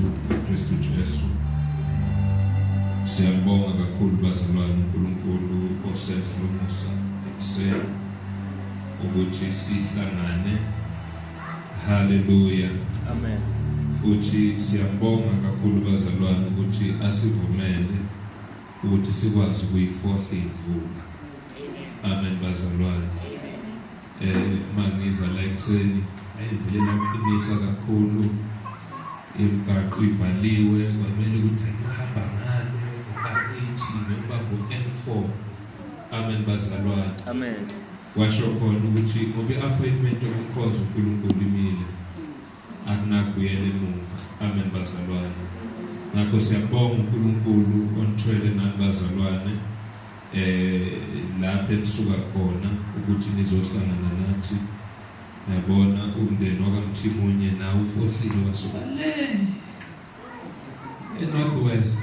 wethu uKristu Jesu. Siyabonga kakhulu bazalwane uNkulunkulu osenza umusa ekuseni ukuthi sihlangane. Hallelujah. Amen. Futhi siyabonga kakhulu bazalwane ukuthi asivumele ukuthi sikwazi ukuyifohla imvula. Amen bazalwane. Mangiza la ekuseni ayivele laqinisa kakhulu. Imigaqo ivaliwe kwamele ukuthi ayihamba ngale ngakithi noma ku-N4. Amen bazalwane. Amen. Washo khona ukuthi ngoba i-appointment yokukhonza uNkulunkulu imile akunakuyela emuva. Amen bazalwane. Ngakho siyabonga uNkulunkulu onithwele nani bazalwane lapho enisuka khona ukuthi nizohlangana nathi. Yabona umndeni wakaMthimunye nawe ufohlile wasuka le eNorthwest.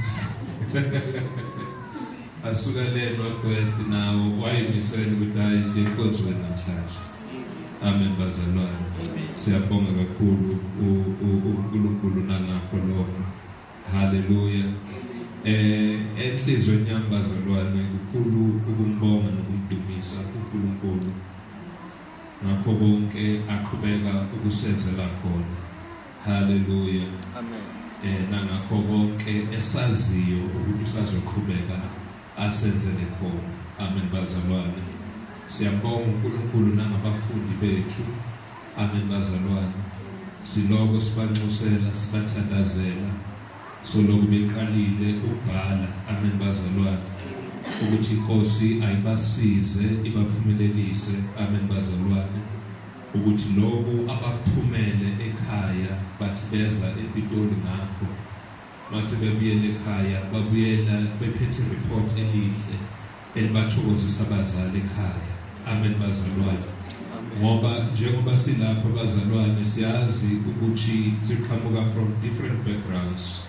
Asuka le Northwest nawo wayemisela ukuthi hayi siyekhonzwe namhlanje. Amen bazalwane. Siyabonga kakhulu uNkulunkulu nangakho lokho. Hallelujah. Enhlizweni yami bazalwane kukhulu ukumbonga nokumdumisa uNkulunkulu ngakho konke aqhubeka ukusenzela khona. Hallelujah. Amen. Nangakho konke esaziyo ukuthi sazoqhubeka asenzele khona. Amen bazalwane. Siyabonga uNkulunkulu nangabafundi bethu. Amen bazalwane. Siloko sibanxusela sibathandazela soloku beqalile ukubhala. Amen bazalwane. Ukuthi inkosi ayibasize ibaphumelelise. Amen bazalwane. Ukuthi lobo abaphumele ekhaya bathi beza ePitoli ngakho mase bebuyela ekhaya babuyela bephethe report elihle elibathokozisa abazali ekhaya. Amen bazalwane. Ngoba njengoba silapha bazalwane siyazi ukuthi siqhamuka from different backgrounds.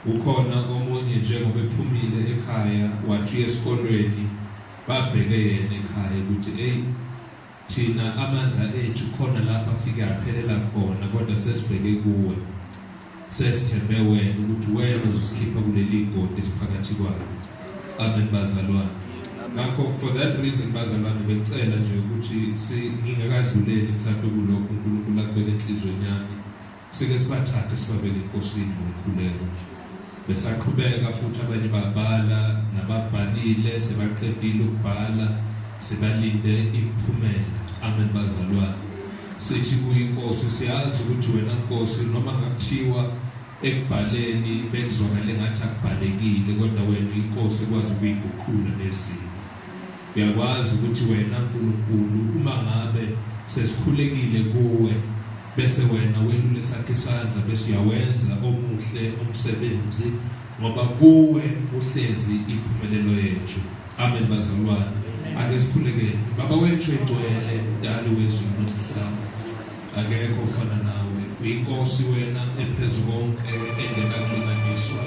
Ukhona omunye njengoba ephumile ekhaya wathi esikolweni babheke yena ekhaya ukuthi thina amandla ethu khona lapha afika aphelela khona kodwa sesibheke kuwe. Sesithembe wena ukuthi wena uzosikhipha kuleli godi esiphakathi kwalo. Amen bazalwane. Ngakho for that reason bazalwane becela nje ukuthi ngingakadluleli mhlawumbe kulokho uNkulunkulu akubeke enhlizweni yami. Sike sibathathe sibabeke enkosini ngokukhuleka. Besaqhubeka futhi abanye babhala nababhalile sebaqedile ukubhala sebalinde imiphumela. Amen bazalwane. Sithi kuyinkosi siyazi ukuthi wena Nkosi noma ngakuthiwa ekubhaleni bekuzwakale ngathi akubhalekile kodwa wena inkosi ekwazi ukuyiguqula lesimo. Uyakwazi ukuthi wena uNkulunkulu uma ngabe sesikhulekile kuwe bese wena welule sakhe isandla bese uyawenza omuhle umsebenzi ngoba kuwe uhlezi impumelelo yethu. Amen bazalwane. Ake sikhulekele. Baba wethu egcwele dali wezulu nomhlaba. Akekho ofana nawe. Uyinkosi wena ephezulu konke engenakulinganiswa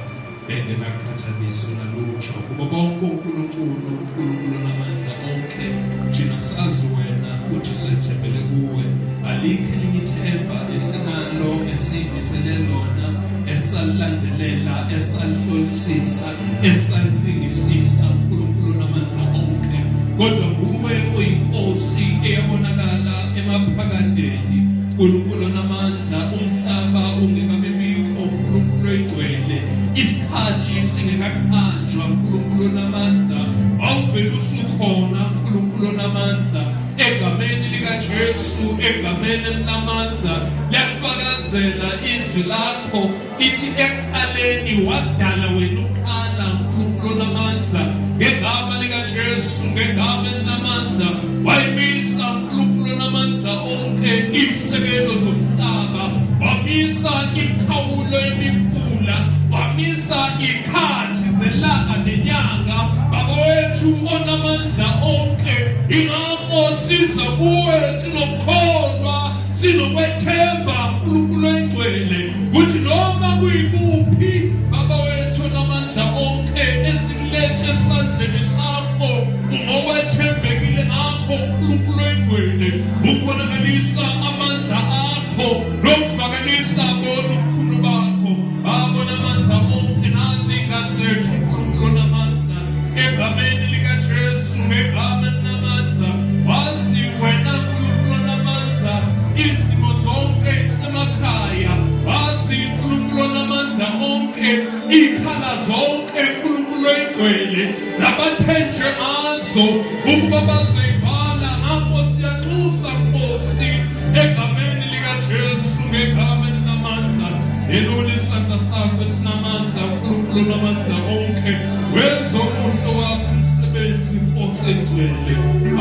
engenaqhathaniswa nalutho. Kuba bonke uNkulunkulu namandla onke thina sazi wena futhi sethembele kuwe. Alikho elinye ithemba esinalo esiyimisele lona esalilandelela esalihlolisisa esaliphingisisa uNkulunkulu namandla onke. Kodwa kuwe uyinkosi eyabonakala emaphakadeni. uNkulunkulu namandla umhlaba ungekabibikho uNkulunkulu egcwele isikhathi singekaqhanjwa uNkulunkulu namandla awuvele usukhona uNkulunkulu namandla egameni likaJesu egameni namandla liyafakazela izwi lakho ithi ekuqaleni wadala wena uqala uNkulunkulu namandla ngegama likaJesu ngegama namandla wayimisa uNkulunkulu namandla onke izisekelo zomhlaba wamisa ikhawulo emifula wamisa ikhathi zelanga nenyanga baba wethu onamandla onke ingakho siza kuwe sinokukholwa sinokwethemba uNkulunkulu egcwele ukuthi noma kuyikuphi baba wethu onamandla onke esilethe esandleni sakho ungokwethembekile ngakho uNkulunkulu egcwele ukubonakalisa amandla akho lokuvakalisa bona ubukhulu bakho onamandla onke ikhala zonke uNkulunkulu oyigcwele nabathenjwe ngazo ukuba bazoyibhala ngakho siyanxusa Nkosi egameni likaJesu ngegameni lamandla elula isandla sakho esinamandla uNkulunkulu onamandla onke wenza umuhlo wakho umsebenzi Nkosi egcwele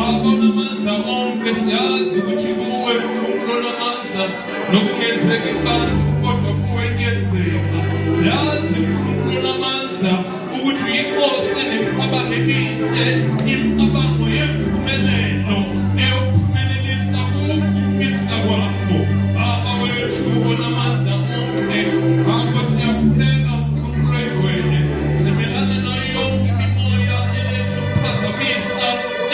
abonamandla onke siyazi ukuthi kuwe uNkulunkulu onamandla nokungenzeka ibandla kodwa kuwe kuyenzeka siyazi uNkulunkulu onamandla ukuthi inkosi enemicabango emihle imicabango yempumelelo eyokuphumelelisa ukumisa kwakho Baba wethu onamandla onke ngakho siyakhuleka uNkulunkulu oyigcwele simelana nayo yonke imimoya eletha ukuphazamisa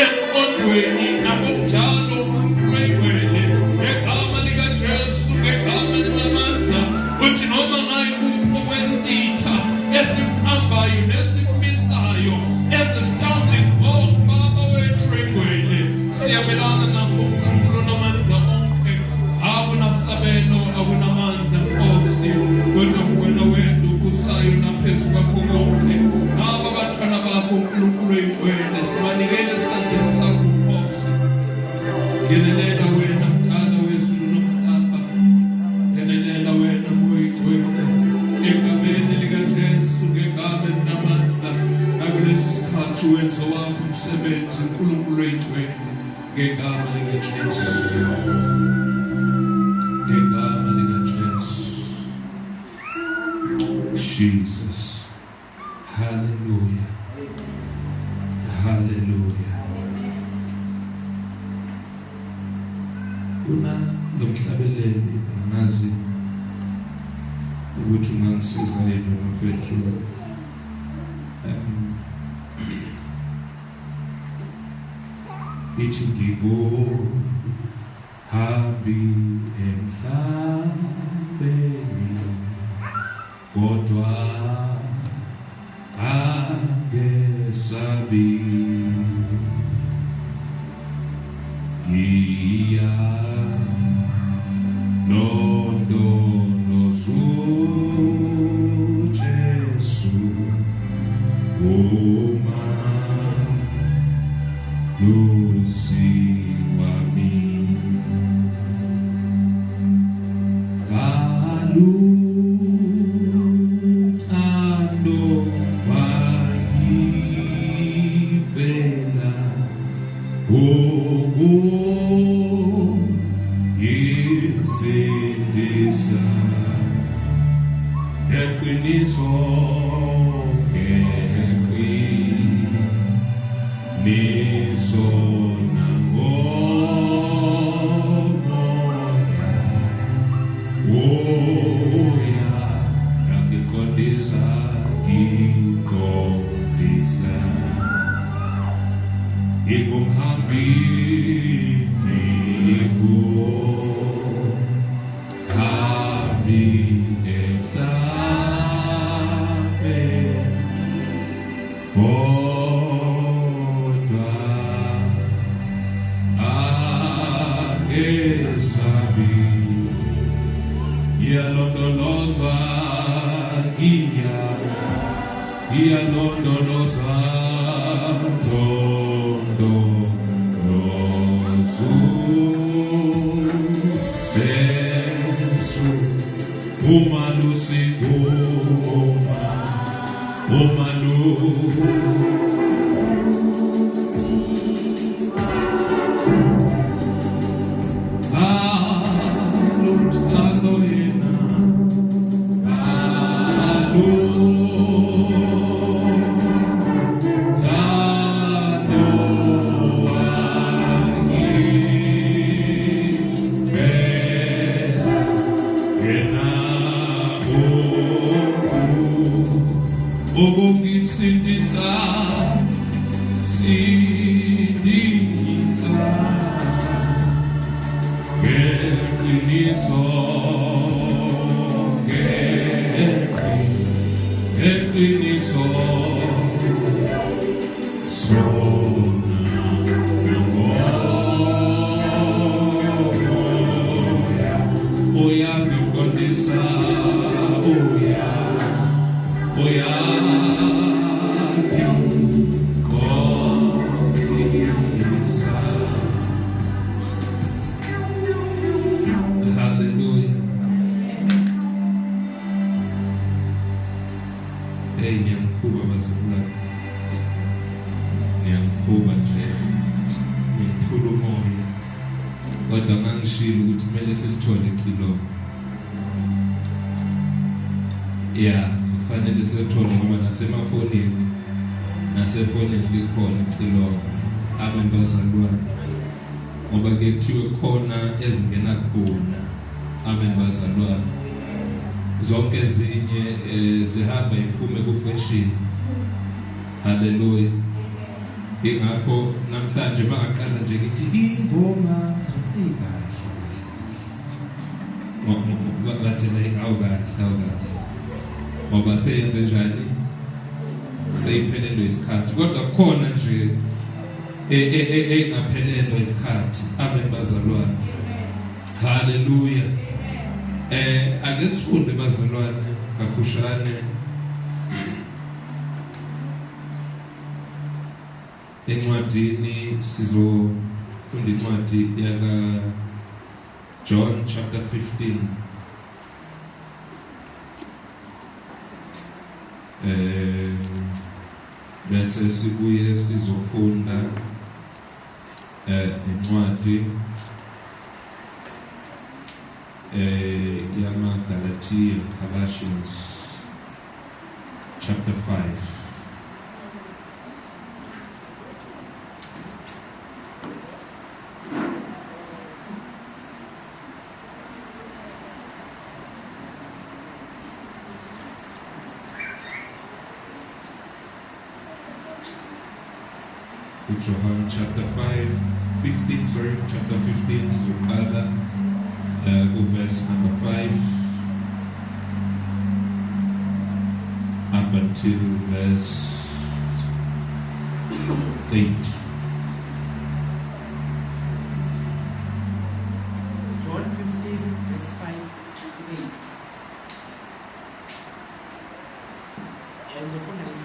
emqondweni nakunjalo uNkulunkulu oyigcwele ngegama likaJesu ngegama lamandla uthi noma ngayikuphi okwesitha esimhambayo nesikumisayo ezi-stumbling block Baba wethu oyigcwele siyabelana nakho uNkulunkulu onamandla onke awunasabelo awunamandla Nkosi kodwa wena wena ukusayo naphezu kwakho konke ngaba abantwana bakho uNkulunkulu oyigcwele sibanikele esandleni sakho Nkosi ngenelela wena mdala wezulu nomhlaba ngenelela wena oyigcwele egameni likaJesu ngegameni lamandla nakulesi sikhathi wenzo wakho umsebenzi uNkulunkulu oyigcwele ngegama likaJesu ngegama likaJesu Jesus hallelujah hallelujah kuna nomhlabeleli angazi ukuthi ungangisiza yini mfethu ithi ngihambi emhlabeni kodwa angesabi londolozo Jesu Lucy wami alutando wakifela yesendesa eqiniso nisona ngomoya oya yangiqondisa ngiqondisa ingumhambi hambi Oh, ngiyamkhuba bazalwane, ngiyamkhuba nje, ngimkhulu umoya, kodwa ngangishilo ukuthi kumele silithole icilongo. Kufanele silithole ngoba nasemafonini likhona icilongo. Amen bazalwane, ngoba kuthiwe khona ezingena khona. Amen bazalwane, zonke ezinye zihamba iphume ku-fashion. Haleluya. Ingakho namhlanje bangaqala nje ngithi ingoma bathi awukahle ngoba seyenze njani, seyiphelelwe isikhathi, kodwa khona nje engaphelelwa isikhathi. Amen bazalwane, haleluya. Ake sifunde bazalwane kafushane encwadini, sizofunda incwadi yaka John chapter 15. Bese sibuye sizofunda incwadi yamaGalatia, Galatians chapter 5. John chapter 15, chapter 15 to go verse number 5 up until verse 8. John 15 verse 5 to 8. And the phone is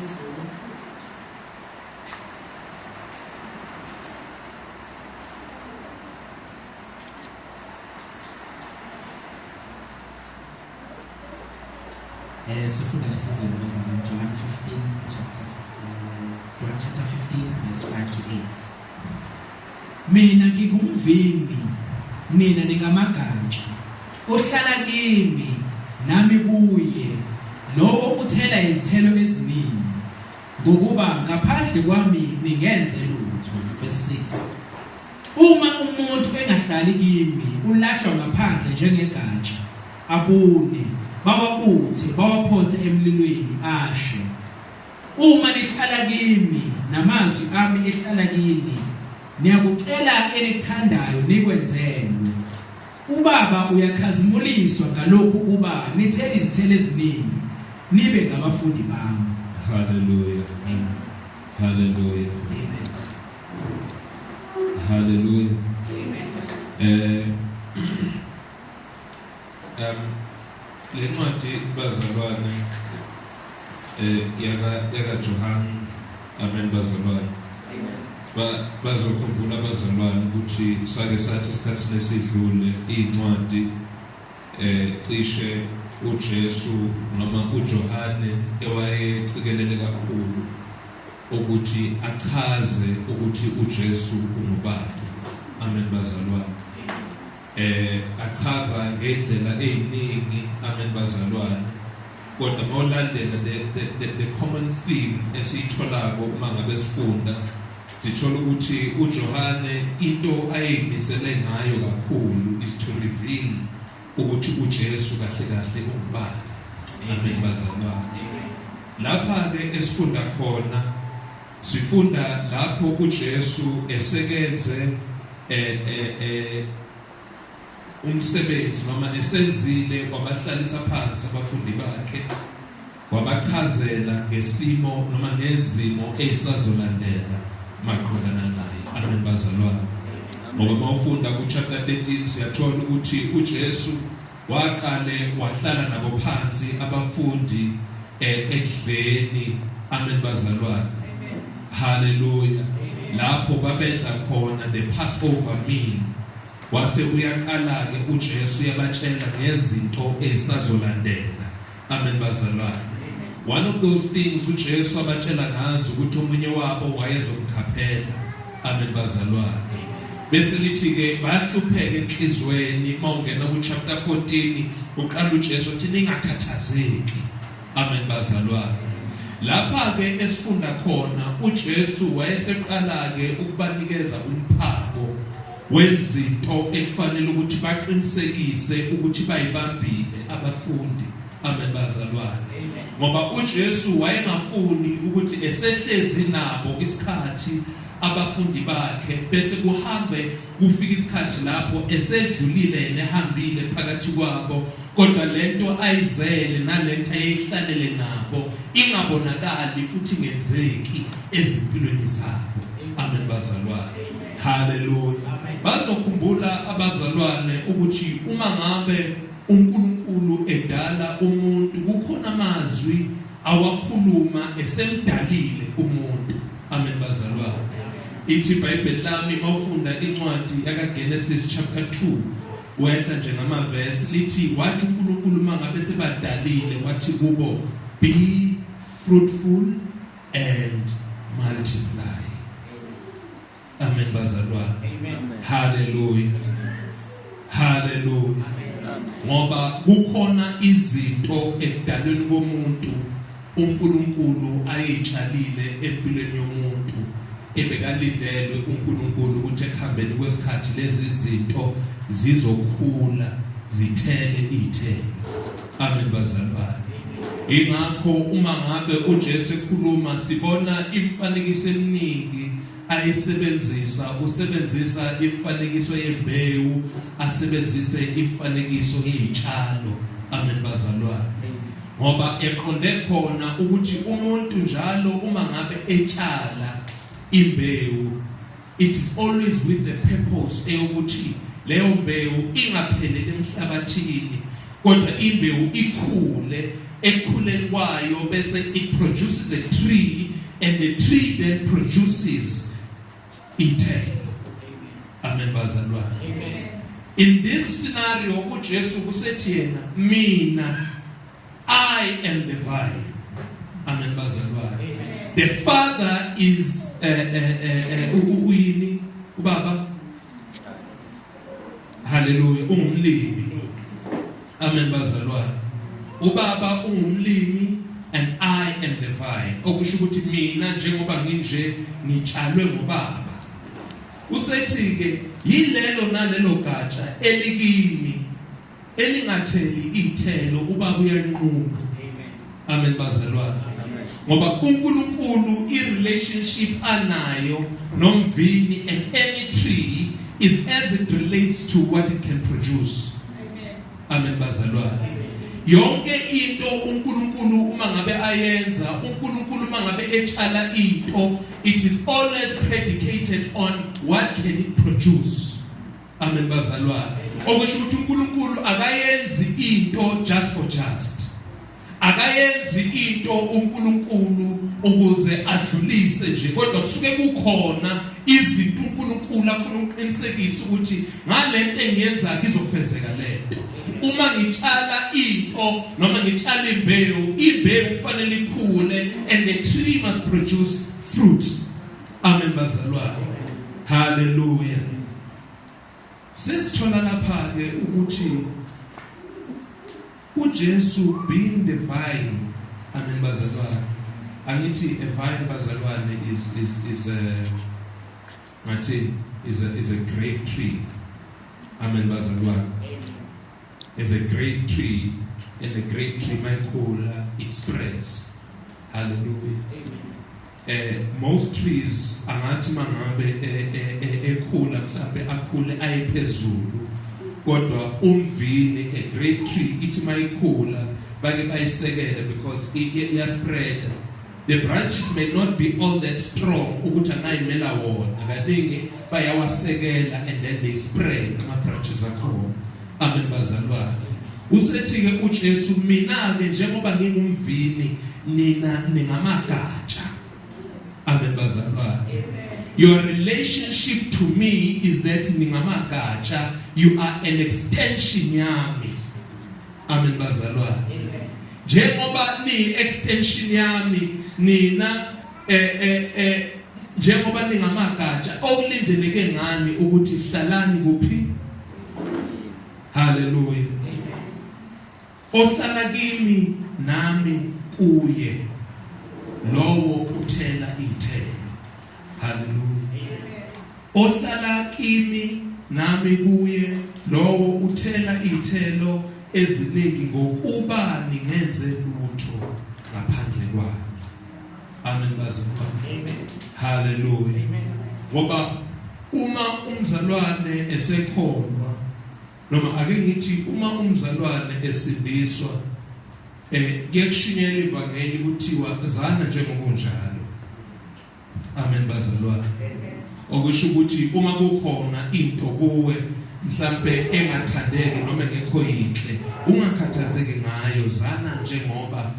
sifunda ngesizulu John chapter 15 verse 5 to 8. Mina ngingumvimbi, nina ningamagatsha. Ohlala kimi nami kuye, lowo uthela izithelo eziningi, ngokuba ngaphandle kwami ningenze lutho. Verse 6. Uma umuntu engahlali kimi, ulahlwa ngaphandle njengegatsha, abune, bawaputhe, bawaphothe emlilweni ashe. Uma nihlala kimi namazwi ami ehlala kini, niyakucela enikuthandayo nikwenzelwe. Ubaba uyakhazimuliswa ngalokhu kuba nithele izithelo eziningi, nibe ngabafundi bami. Hallelujah. Amen. Hallelujah. Amen. Hallelujah. Amen. Le ncwadi bazalwane yaka John. Amen bazalwane. Bazokhumbula bazalwane ukuthi sake sathi isikhathi lesidlule incwadi cishe uJesu noma uJohane ewayeциkelele kakhulu ukuthi achaze ukuthi uJesu ungubani. Amen bazalwane. Achaza ngendlela eziningi. Amen bazalwane. Kodwa mawulandela the common theme esiyitholako uma ngabe sifunda, sithola ukuthi uJohane into ayeyimisele ngayo kakhulu is to reveal ukuthi uJesu kahle kahle ungubani. Amen bazalwane. Lapha ke esifunda khona, sifunda lapho uJesu esekenze umsebenzi noma esenzile wabahlalisa phansi abafundi bakhe, wabachazela ngesimo noma ngezimo ezisazolandela maqondana naye. Amen bazalwane. Ngoba mawufunda ku chapter 13 siyathola ukuthi uJesu waqale wahlala nabo phansi abafundi ekudleni. Amen bazalwane. Hallelujah. Lapho babedla khona the Passover meal. Wase uyaqala ke uJesu uyabatshela ngezinto ezisazolandela. Amen bazalwane. One of those things uJesu abatshela ngazo ukuthi omunye wabo wayezomkhaphela. Amen bazalwane. Bese lithi ke bahlupheke enhlizweni mawungena ku chapter 14 uqala uJesu uthi ningakhathazeki. Amen bazalwane. Lapha ke esifunda khona uJesu wayeseqala ke ukubanikeza umphako wezinto ekufanele ukuthi baqinisekise ukuthi bayibambile abafundi. Amen bazalwane. Ngoba uJesu wayengafuni ukuthi esehlezi nabo isikhathi abafundi bakhe bese kuhambe kufika isikhathi lapho esedlulile nehambile phakathi kwabo, kodwa lento ayizele nalento ayihlalele nabo ingabonakali futhi ngenzeki ezimpilweni zabo. Amen bazalwane. Hallelujah. Bazokhumbula abazalwane ukuthi uma ngabe uNkulunkulu edala umuntu kukhona amazwi awakhuluma esemdalile umuntu. Amen bazalwane. Ithi iBhayibheli lami mawufunda incwadi yakaGenesis chapter 2 wehla nje ngamavesi lithi wathi uNkulunkulu mangabe sebadalile wathi kubo be fruitful and multiply. Amen bazalwane. Amen. Hallelujah. Hallelujah. Ngoba kukhona izinto ekudalweni komuntu uNkulunkulu ayitshalile empilweni yomuntu ebekalindele uNkulunkulu ukuthi ekuhambeni kwesikhathi lezi zinto zizokhula zithele izithelo. Amen bazalwane. Ingakho uma ngabe uJesu ekhuluma sibona imifanekiso eminingi ayisebenzisa, usebenzisa imifanekiso yembewu, asebenzise imifanekiso yezitshalo. Amen bazalwane. Ngoba eqonde khona ukuthi umuntu njalo uma ngabe etshala imbewu, it is always with the purpose eyokuthi leyo mbewu ingapheleli emhlabathini kodwa imbewu ikhule, ekhuleni kwayo bese it produces a tree and the tree then produces eternal. Amen bazalwane. Amen. In this scenario uJesu kusethi yena mina I am the vine. Amen bazalwane. Amen. The Father is uyini ubaba. Hallelujah. Ungumlimi. Amen bazalwane. Ubaba ungumlimi and I am the vine. Okusho ukuthi mina njengoba nginje ngitshalwe ngobaba. Usethi ke yilelo nalelo gatsha elikini elingatheli izithelo ubaba uyanquma. Amen bazalwane. Ngoba uNkulunkulu i-relationship anayo nomvini and any tree is as it relates to what it can produce. Amen bazalwane. Yonke into uNkulunkulu uma ngabe ayenza, uNkulunkulu uma ngabe etshala into, it is always predicated on what can it produce. Amen bazalwane. Okusho ukuthi uNkulunkulu akayenzi into just for just. Akayenzi into uNkulunkulu ukuze adlulise nje, kodwa kusuke kukhona izinto uNkulunkulu afuna uqinisekisa ukuthi ngalento engiyenza izofezeka lento. Uma ngitshala into noma ngitshala imbewu, imbewu kufanele ikhule and the tree must produce fruits. Amen bazalwane. Hallelujah. Sesithola lapha ke ukuthi uJesu being the vine. Amen bazalwane. Angithi a vine bazalwane is a great tree. Amen bazalwane. Is a great tree, and the great tree mayikhula it spreads. Hallelujah. Amen. Most trees angathi mangabe ekhula mhlambe akhule ayephezulu, kodwa umvini a great tree ithi mayikhula bake bayisekele because iya spread. The branches may not be all that strong ukuthi angayimela wona, kaningi bayawasekela and then they spread ama branches akhona. Amen bazalwane. Usethi ke uJesu mina ke njengoba ngingumvini nina ningamagatsha. Amen bazalwane. Your relationship to me is that ningamagatsha, you are an extension yami. Amen bazalwane. njengoba ni extension yami nina njengoba ningamagatsha okulindeleke ngani ukuthi hlalani kuphi. Hallelujah. Ohlala kimi nami kuye lowo uthela ithelo. Hallelujah. Ohlala kimi nami kuye lowo uthela ithelo eziningi ngokuba ningenze lutho ngaphandle kwami. Amen bazalwane. Amen. Hallelujah. Amen. Ngoba uma umzalwane esekholwa noma ake ngithi uma umzalwane esindiswa kuyekushinyela ivangeli kuthiwa zana njengokunjalo. Amen bazalwane. Amen. Okusho ukuthi uma kukhona into kuwe mhlambe engathandeki noma engekho yinhle ungakhathazeki ngayo, zana njengoba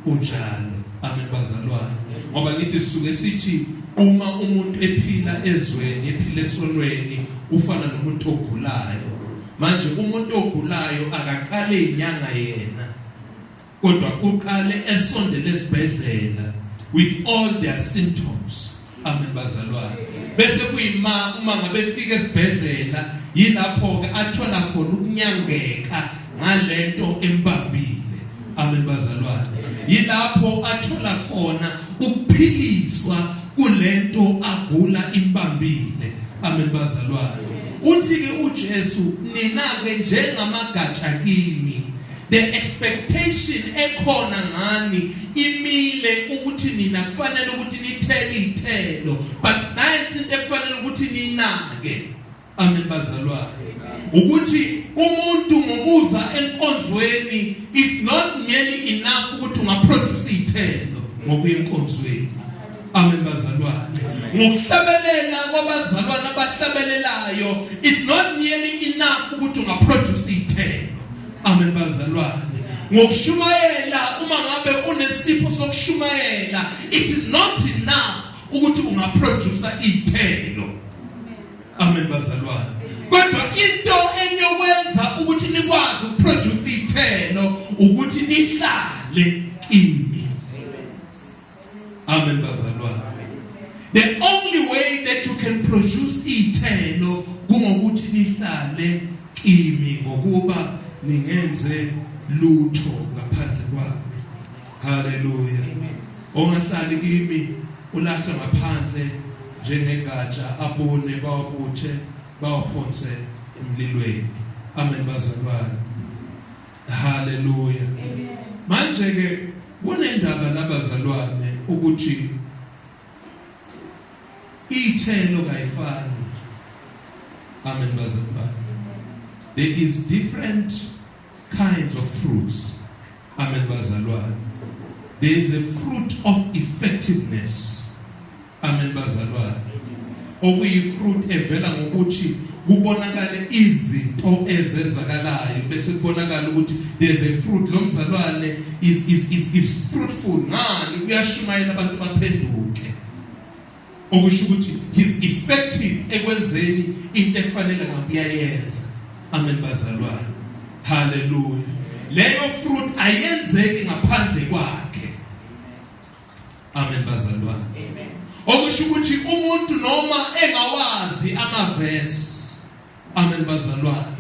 unjalo. Amen bazalwane. Ngoba kithi sisuke sithi uma umuntu ephila ezweni ephila esonweni ufana nomuntu ogulayo. Manje umuntu ogulayo akaqale inyanga yena kodwa uqale esondele esibhedlela with all their symptoms. Amen bazalwane. Bese kuyima uma ngabe fika esibhedlela yilapho ke athola khona ukunyangeka ngalento embambile. Amen bazalwane. Yilapho athola khona ukuphiliswa kulento agula imbambile. Amen bazalwane. Uthi ke uJesu nina ke njengamagatsha kimi, the expectation ekhona ngani imile ukuthi nina kufanele ukuthi nithele ithelo, but nansi into efanele ukuthi ninake. Amen bazalwane. Ukuthi umuntu ngokuza enkonzweni it's not merely enough ukuthi ungaproduce ithelo ngokuya enkonzweni. Amen bazalwane. Ngokuhlabelela kwabazalwane abahlabelelayo it's not merely enough ukuthi ungaproduce ithelo. Amen bazalwane. Ngokushumayela uma ngabe unesipho sokushumayela it is not enough ukuthi ungaproduce ithelo. Amen bazalwane. Kodwa into enyowenza ukuthi nikwazi ukuproduce ithelo ukuthi nihlale kimi. Amen bazalwane. The only way that you can produce ithelo kungokuthi nihlale kimi ngokuba ningenze lutho ngaphandle kwami. Hallelujah. Ongahlali kimi ulahla ngaphandle njengegatsha abone bawubuthe bawaphonse emlilweni. Amen bazalwane. Hallelujah. Manje ke kunendaba labazalwane ukuthi ithelo kayifani. Amen bazalwane. There is different kinds of fruits. Amen bazalwane. There is a fruit of effectiveness. Amen bazalwane. Okuyi fruit evela ngokuthi kubonakale izinto ezenzakalayo bese kubonakala ukuthi there's a fruit lomzalwane is fruitful ngani uyashumayela abantu baphenduke. Okusho ukuthi he's effective ekwenzeni into efanele ngabuyayenza. Amen bazalwane. Hallelujah. Leyo fruit ayenzeki ngaphandle kwakhe. Amen bazalwane. Amen. Okusho ukuthi umuntu noma engawazi amavesi. Amen bazalwane.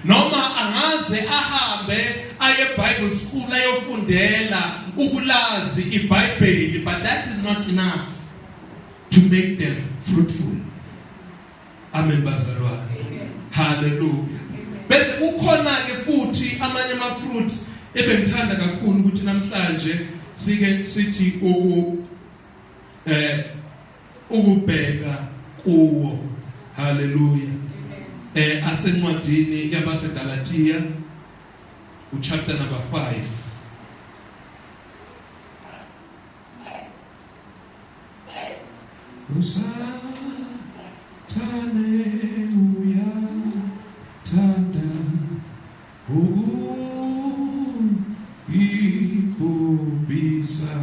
Noma angaze ahambe aye Bible school ayofundela ukulazi iBhayibheli, but that is not enough to make them fruitful. Amen bazalwane. Hallelujah. Bese ukhona ke futhi amanye ama fruits ebengithanda kakhulu ukuthi namhlanje sike sithi ukubheka kuwo. Hallelujah. Asencwadini yabaseGalatia chapter number 5. Usatane uyatanda ikubisa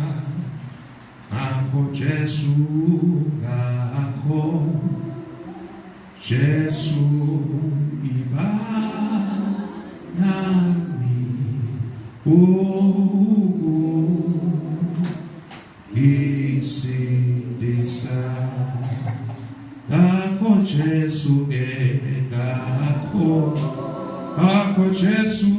ako Jesu ngakho Jesu iba nami ngisindisa akho Jesu akho Jesu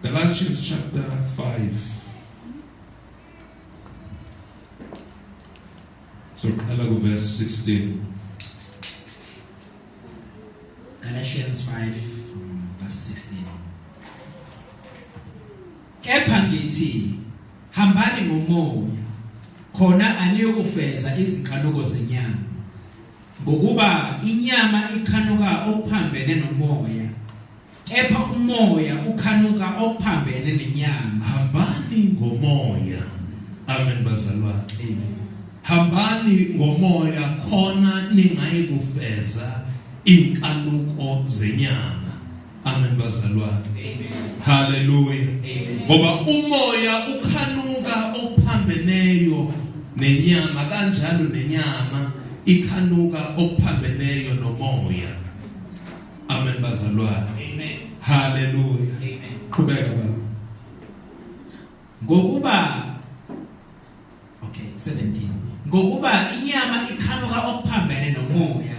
Galatians chapter 5. So verse 16. Galatians 5 verse 16. Kepha ngithi hambani ngomoya khona aniyokufeza izinkanuko zenyama ngokuba inyama ikhanuka okuphambene nomoya kepha umoya ukhanuka okuphambene nenyama. Hambani ngomoya. Amen bazalwane. Amen. Hambani ngomoya khona ningayikufeza inkanuko zenyama. Amen bazalwane. Amen. Hallelujah. Amen. Ngoba umoya ukhanuka okuphambeneyo nenyama kanjalo nenyama ikhanuka okuphambeneyo nomoya. Amen bazalwane. Amen. Hallelujah. Amen. Qhubeka baba. Ngokuba 17. Ngokuba inyama ikhanuka okuphambene nomoya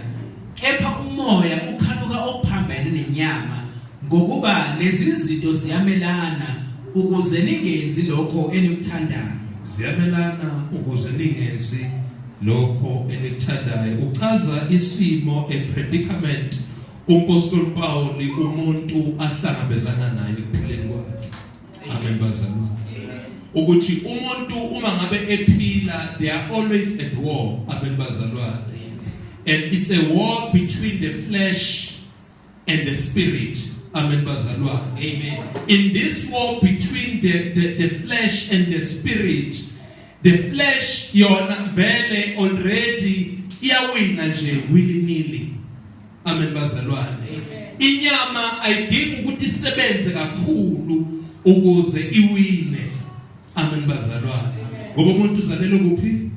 kepha umoya ukhanuka okuphambene nenyama ngokuba lezi zinto ziyamelana ukuze ningenzi lokho enikuthandayo. Ziyamelana ukuze ningenzi lokho enikuthandayo. Uchaza isimo predicament uMpostoli Pauli umuntu ahlangabezana naye ekuphileni kwakhe. Amen bazalwane. Ukuthi umuntu uma ngabe ephila they are always at war. Amen bazalwane. And it's a war between the flesh and the spirit. Amen bazalwane. Amen. In this war between the flesh and the spirit, the flesh yona vele already iyawina nje willy-nilly. Amen bazalwane. Inyama ayidingi ukuthi isebenze kakhulu ukuze iwine. Amen bazalwane. Ngoba umuntu uzalelwe kuphi?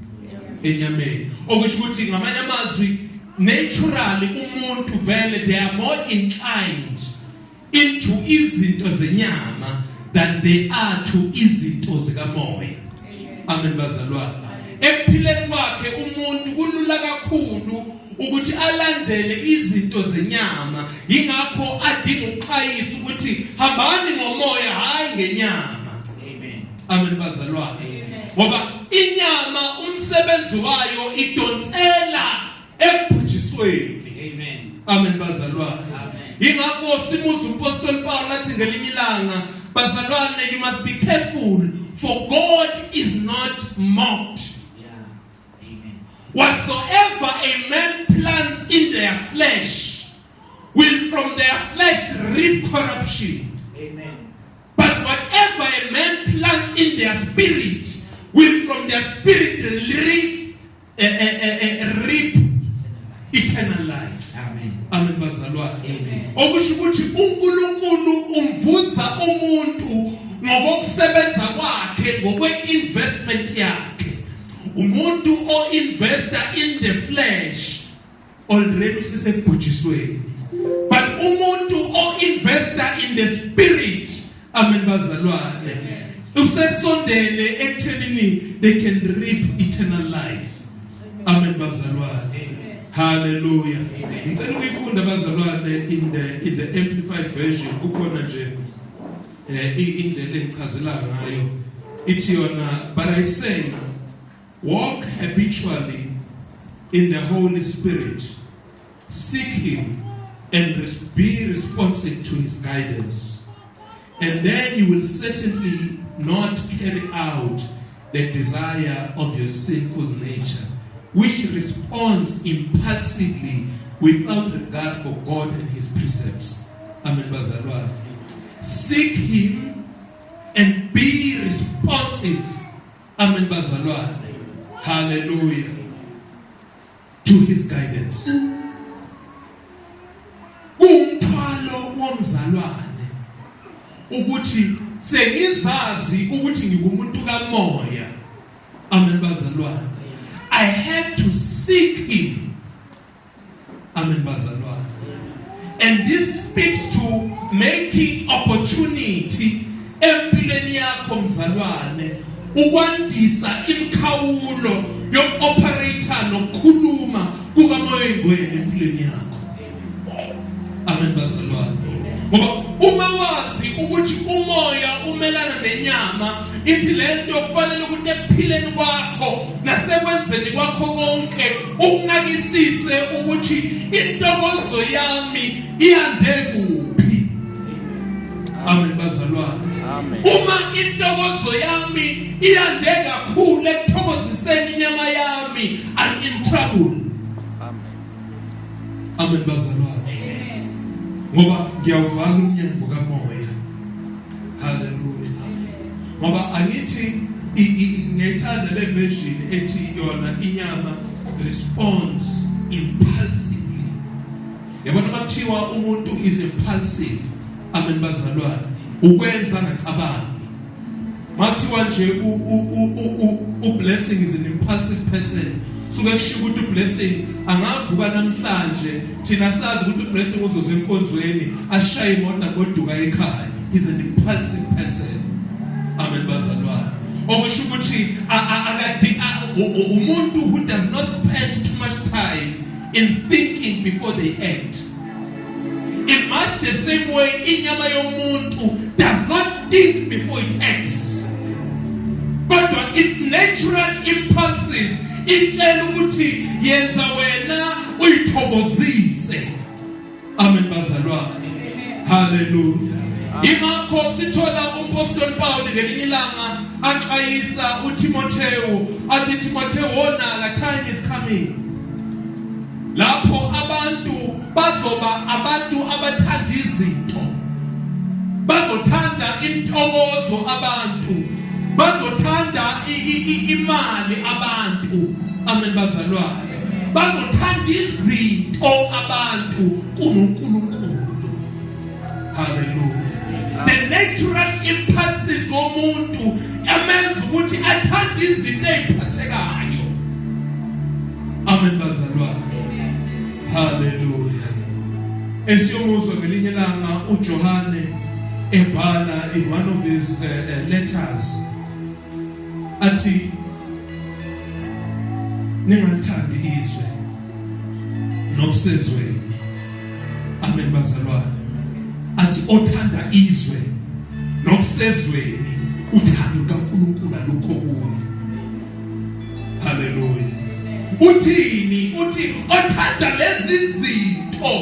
Enyameni. Okusho ukuthi ngamanye amazwi naturally umuntu vele they are more inclined into izinto zenyama than they are to izinto zikamoya. Amen bazalwane. Ekuphileni kwakhe umuntu kulula kakhulu ukuthi alandele izinto zenyama, ingakho adinga ukuqhayisa ukuthi hambani ngomoya hayi ngenyama. Amen. Amen bazalwane. Ngoba inyama umsebenzi wayo idonsela ekubhujisweni. Amen. Amen bazalwane. Amen. Ingakho simuza umpostoli Paul athi ngelinye ilanga, bazalwane, you must be careful for God is not mocked. Whatsoever a man plants in their flesh will from their flesh reap corruption. Amen. But whatever a man plants in their spirit will from their spirit reap eternal life. Amen. Amen bazalwane. Amen. Okusho ukuthi uNkulunkulu umvuza umuntu ngokusebenza kwakhe, ngokwe-investment yakhe. Umuntu o investor in the flesh already sisebhujisweni, but umuntu o investor in the spirit, amen bazalwane, usesondele ekuthenini they can reap eternal life. Amen bazalwane. Hallelujah. Ngicela ukufunda bazalwane in the amplified version kukhona nje indlela engichazela ngayo ithi yona, but I say walk habitually in the Holy Spirit, seek Him and be responsive to His guidance, and then you will certainly not carry out the desire of your sinful nature, which responds impulsively without regard for God and His precepts. Amen bazalwane. Seek Him and be responsive. Amen bazalwane. Hallelujah. To His guidance. Umthwalo womzalwane ukuthi sengizazi ukuthi ngingumuntu kamoya. Amen bazalwane. I have to seek Him. Amen bazalwane. And this speaks to making opportunity empilweni yakho mzalwane, ukwandisa imkhawulo yok-operator nokukhuluma kukamoya engcwele empilweni yakho. Amen bazalwane. Ngoba uma wazi ukuthi umoya umelana nenyama, ithi lento kufanele ukuthi ekuphileni kwakho nasekwenzeni kwakho konke ukunakisise ukuthi intokozo yami iyande kuphi. Amen bazalwane. Amen. Uma intokozo yami iyande kakhulu ekuthokoziseni inyama yami, I'm in trouble. Amen. Amen bazalwane. Ngoba ngiyawuvala umnyango kamoya. Hallelujah. Ngoba angithi ngethanda le version ethi yona inyama responds impulsively. Yabona makuthiwa umuntu is impulsive, amen bazalwane, ukwenza ngacabangi. Makuthiwa nje u-blessing is an impulsive person, suke kusho ukuthi ublessing angavuka namhlanje thina sazi ukuthi ublessing uzoze enkonzweni ashaye imoto ngoduka ekhaya. He's an impulsive person. Amen bazalwane. Okusho ukuthi umuntu who does not spend too much time in thinking before they act. In much the same way inyama yomuntu does not think before it acts. But its natural impulses itshela ukuthi yenza wena uyithokozise. Amen bazalwane. Hallelujah. Ingakho sithola umpostoli Paul ngelinye ilanga axwayisa uTimotheo athi Timotheo, wona time is coming lapho abantu bazoba abantu abathanda izinto, bazothanda intokozo abantu, bazothanda imali abantu. Amen bazalwane. Bazothanda izinto abantu kuNkulunkulu. Hallelujah. The natural impulses womuntu amenza ukuthi athande izinto eziphathekayo. Amen bazalwane. Hallelujah. esiyomuzwa ngelinye langa uJohane ebhala in one of his letters athi ningathandi izwe nokusezweni. Amen bazalwane. Athi othanda izwe nokusezweni uthando kaNkulunkulu alukho kuye. Hallelujah. Uthini? Uthi othanda lezi zinto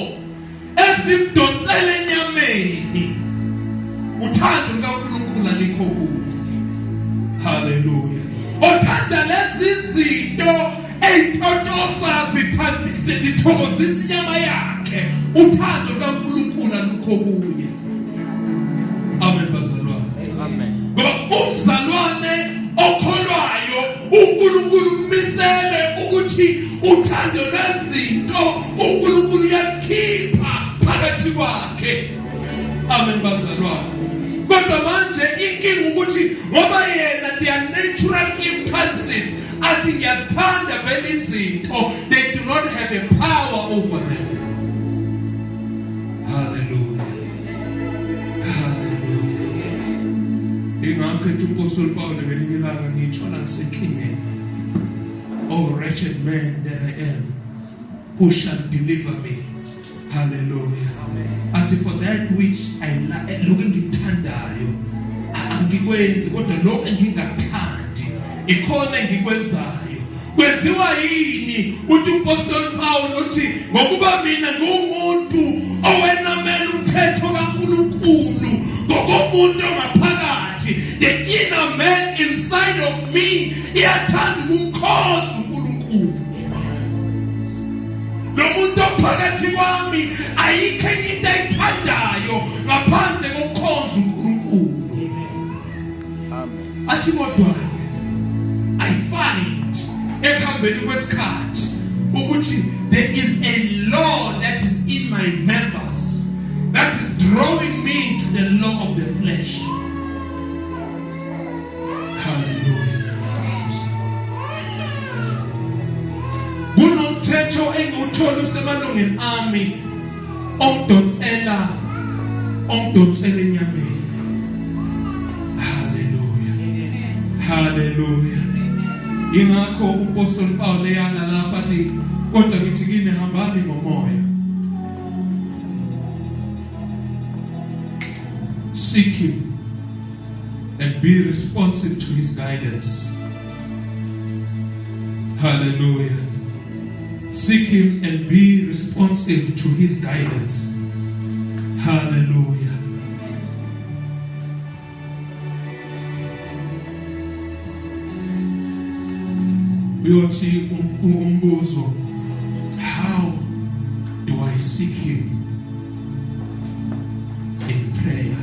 ezimdonsela enyameni uthando kaNkulunkulu alikho kuye. Hallelujah. Othanda lezi zinto eyitotosa zithokozisa inyama yakhe uthando kaNkulunkulu alukho kuye. Amen bazalwane. Amen. Ngoba umzalwane okholwayo uNkulunkulu umisele ukuthi uthando lezinto uNkulunkulu yakhipha phakathi kwakhe. Amen bazalwane. Kodwa manje inkinga ukuthi ngoba yena their natural impulses athi ngiyathanda vele izinto, they do not have a power over them. Hallelujah. Hallelujah. Ingakho uApostle Paul ngelinye ilanga ngithola ngisenkingeni. Oh wretched man that I am, who shall deliver me? Hallelujah. Athi for that which I lokhu engithandayo angikwenzi, kodwa lokhu engingathandi ikhona engikwenzayo. Kwenziwa yini? Uthi uApostle Paul uthi ngokuba mina ngumuntu owenamela umthetho kaNkulunkulu ngokomuntu ongaphakathi, the inner man inside of me iyathanda ukumkhonza uNkulunkulu. Lo muntu ophakathi kwami ayikho enye into ayithandayo ngaphandle kokukhonza uNkulunkulu. Amen. Athi kodwa I find ekuhambeni kwesikhathi ukuthi there is a law that is in my members that is drawing me to the law of the flesh. Hallelujah. Kunomthetho engiwuthola usemalungeni ami ongidonsela enyameni. Hallelujah. Hallelujah. Ingakho uApostle Paul eyana lapha athi kodwa ngithi kini hambani ngomoya. Seek him and be responsive to his guidance. Hallelujah. Seek him and be responsive to his guidance. Hallelujah. Uyothi umbuzo, how do I seek him? In prayer.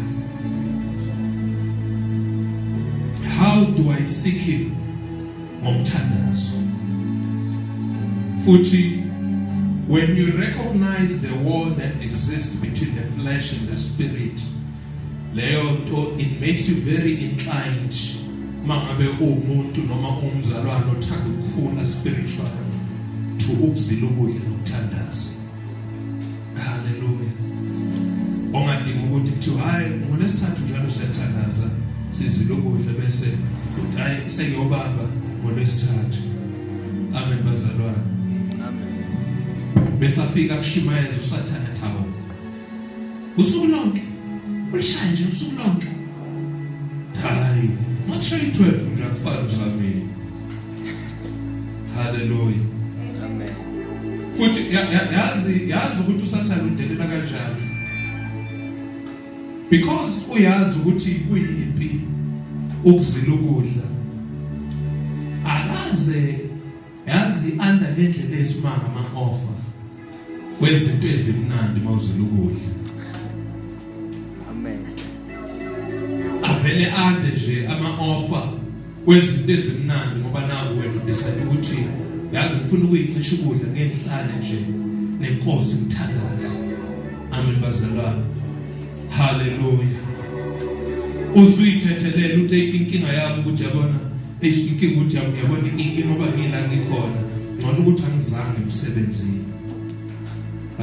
How do I seek him? Ngomthandazo. Futhi, when you recognize the war that exists between the flesh and the spirit, it makes you very inclined mangabe umuntu noma umzalwane othanda ukukhula spiritually to ukuzila ukudla nokuthandaza. Hallelujah. Ongadinga ukuthi kuthiwa hayi ngolesithathu njalo siyathandaza sizila ukudla bese uthi hayi sengiyobamba ngolesithathu. Amen bazalwane. Amen. Besafika kushimayeza usathana thawo. Usuku lonke ulishaya nje usuku lonke. Hayi Matthew 12 nje akufana usamini. Hallelujah. Amen. Futhi yazi ukuthi usathana udelela kanjani. Because uyazi ukuthi kuyimpi ukuzila ukudla. Akaze yazi anda ngendlela esimanga ama-offer kwezinto ezimnandi mawuzila ukudla. Amen. Avele ande nje ama-offer kwezinto ezimnandi ngoba naku wena udecide ukuthi yazi ngifuna ukuyicisha ukudla ngenhlale nje nenkosi ngithandaza. Amen bazalwane. Hallelujah. Uzuyithethelele uthi inkinga yami ukuthi yabona inkinga ukuthi yabona inkinga ngoba ngila ngikhona ngcono ukuthi angizange emsebenzini.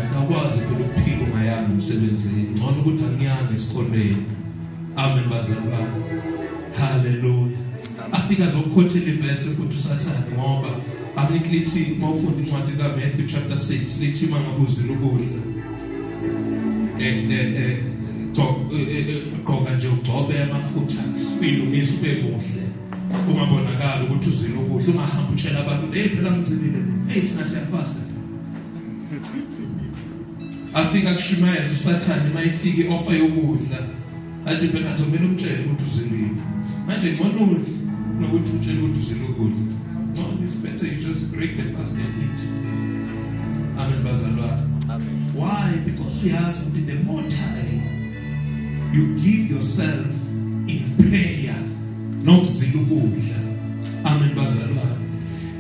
akakwazi ukuphila ungayanga umsebenzini ngcono ukuthi angiyanga esikoleni. Amen bazalwane. Hallelujah. Afika zokukhothela ivesi futhi usathane ngoba angiklithi mawufunda incwadi kaMatthew chapter 6 lithi mangabuzile ukudla gqoka nje ugcobe amafutha uyilungisa ube muhle ungabonakala ukuthi uzile ukudla ungahamba utshela abantu hey phela ngizilile mina hey thina siyafasta. Afika kushumayeza usathane mayifike offer yokudla athi phela azomela umtshela ukuthi uzilile manje ngcono udle nokuthi utshela ukuthi uzile ukudla. No, it's better you just break the fast and eat. Amen bazalwane. Amen. Why? Because we have the more time you give yourself in prayer, not zilukudla. Amen bazalwane.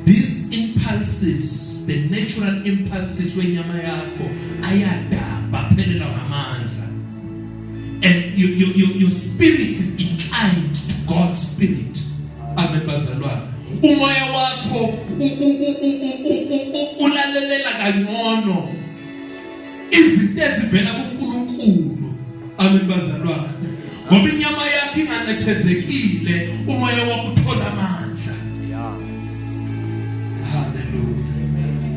These impulses, the natural impulses when nyama yakho ayadaba phelela ngamandla, and your spirit is inclined to God's spirit. Amen bazalwane. Umoya wakho ulalelela kangcono izinto ezivela kuNkulunkulu. Amen bazalwane. Ngoba inyama yakho inganethezekile, umoya wakho uthola amandla. Yeah. Hallelujah.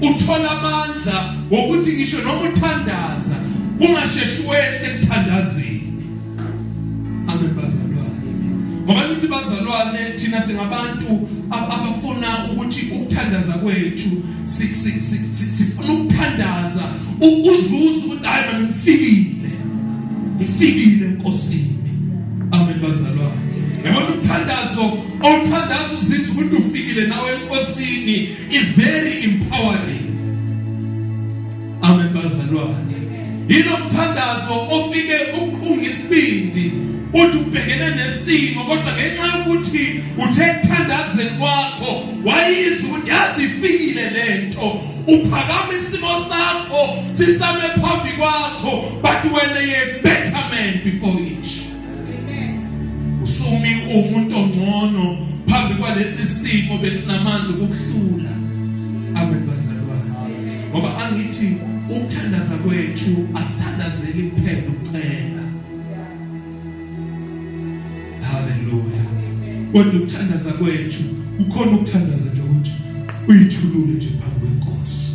Uthola amandla wokuthi ngisho noma uthandaza ungasheshi wehle ekuthandazeni. Amen bazalwane. Ngoba nithi bazalwane thina singabantu abafuna ukuthi ukuthandaza kwethu sifuna ukuthandaza ukuzuza ukuthi hayi mina ngifikile enkosini. Amen bazalwane. Yabona umthandazo uzizwa ukuthi ufikile nawe enkosini is very empowering. Amen bazalwane. Yilo mthandazo ofike uqhunga isibindi uthi ubhekene nesimo kodwa ngenxa yokuthi uthe kuthandazeni kwakho wayizwa ukuthi yazi ifikile lento uphakama isimo sakho sisame phambi kwakho but when a better man before it. Usumi umuntu ongcono phambi kwalesi simo besinamandla ukuhlula. Amen bazalwane. Ngoba angithi ukuthandaza kwethu asithandazeli kuphela ukucela. Hallelujah. Kodwa ukuthandaza kwethu ukhona ukuthandaza nje ukuthi uyithulule nje phambi kwenkosi.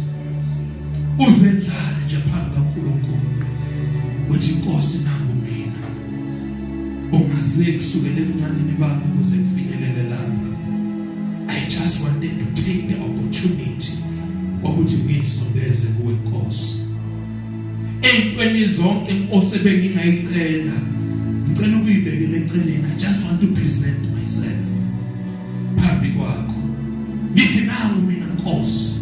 Uzendlale nje phambi kaNkulunkulu. Uthi inkosi nangu mina. Ungaze kusukela emncaneni bami ukuze kufinyelele lapha. I just wanted to take the opportunity ukuthi ngisondeze kuwe Nkosi. Eyintweni zonke Nkosi ebengingayicela ngicela ukuyibekela eceleni. I just want to present myself phambi kwakho. Ngithi nangu mina Nkosi.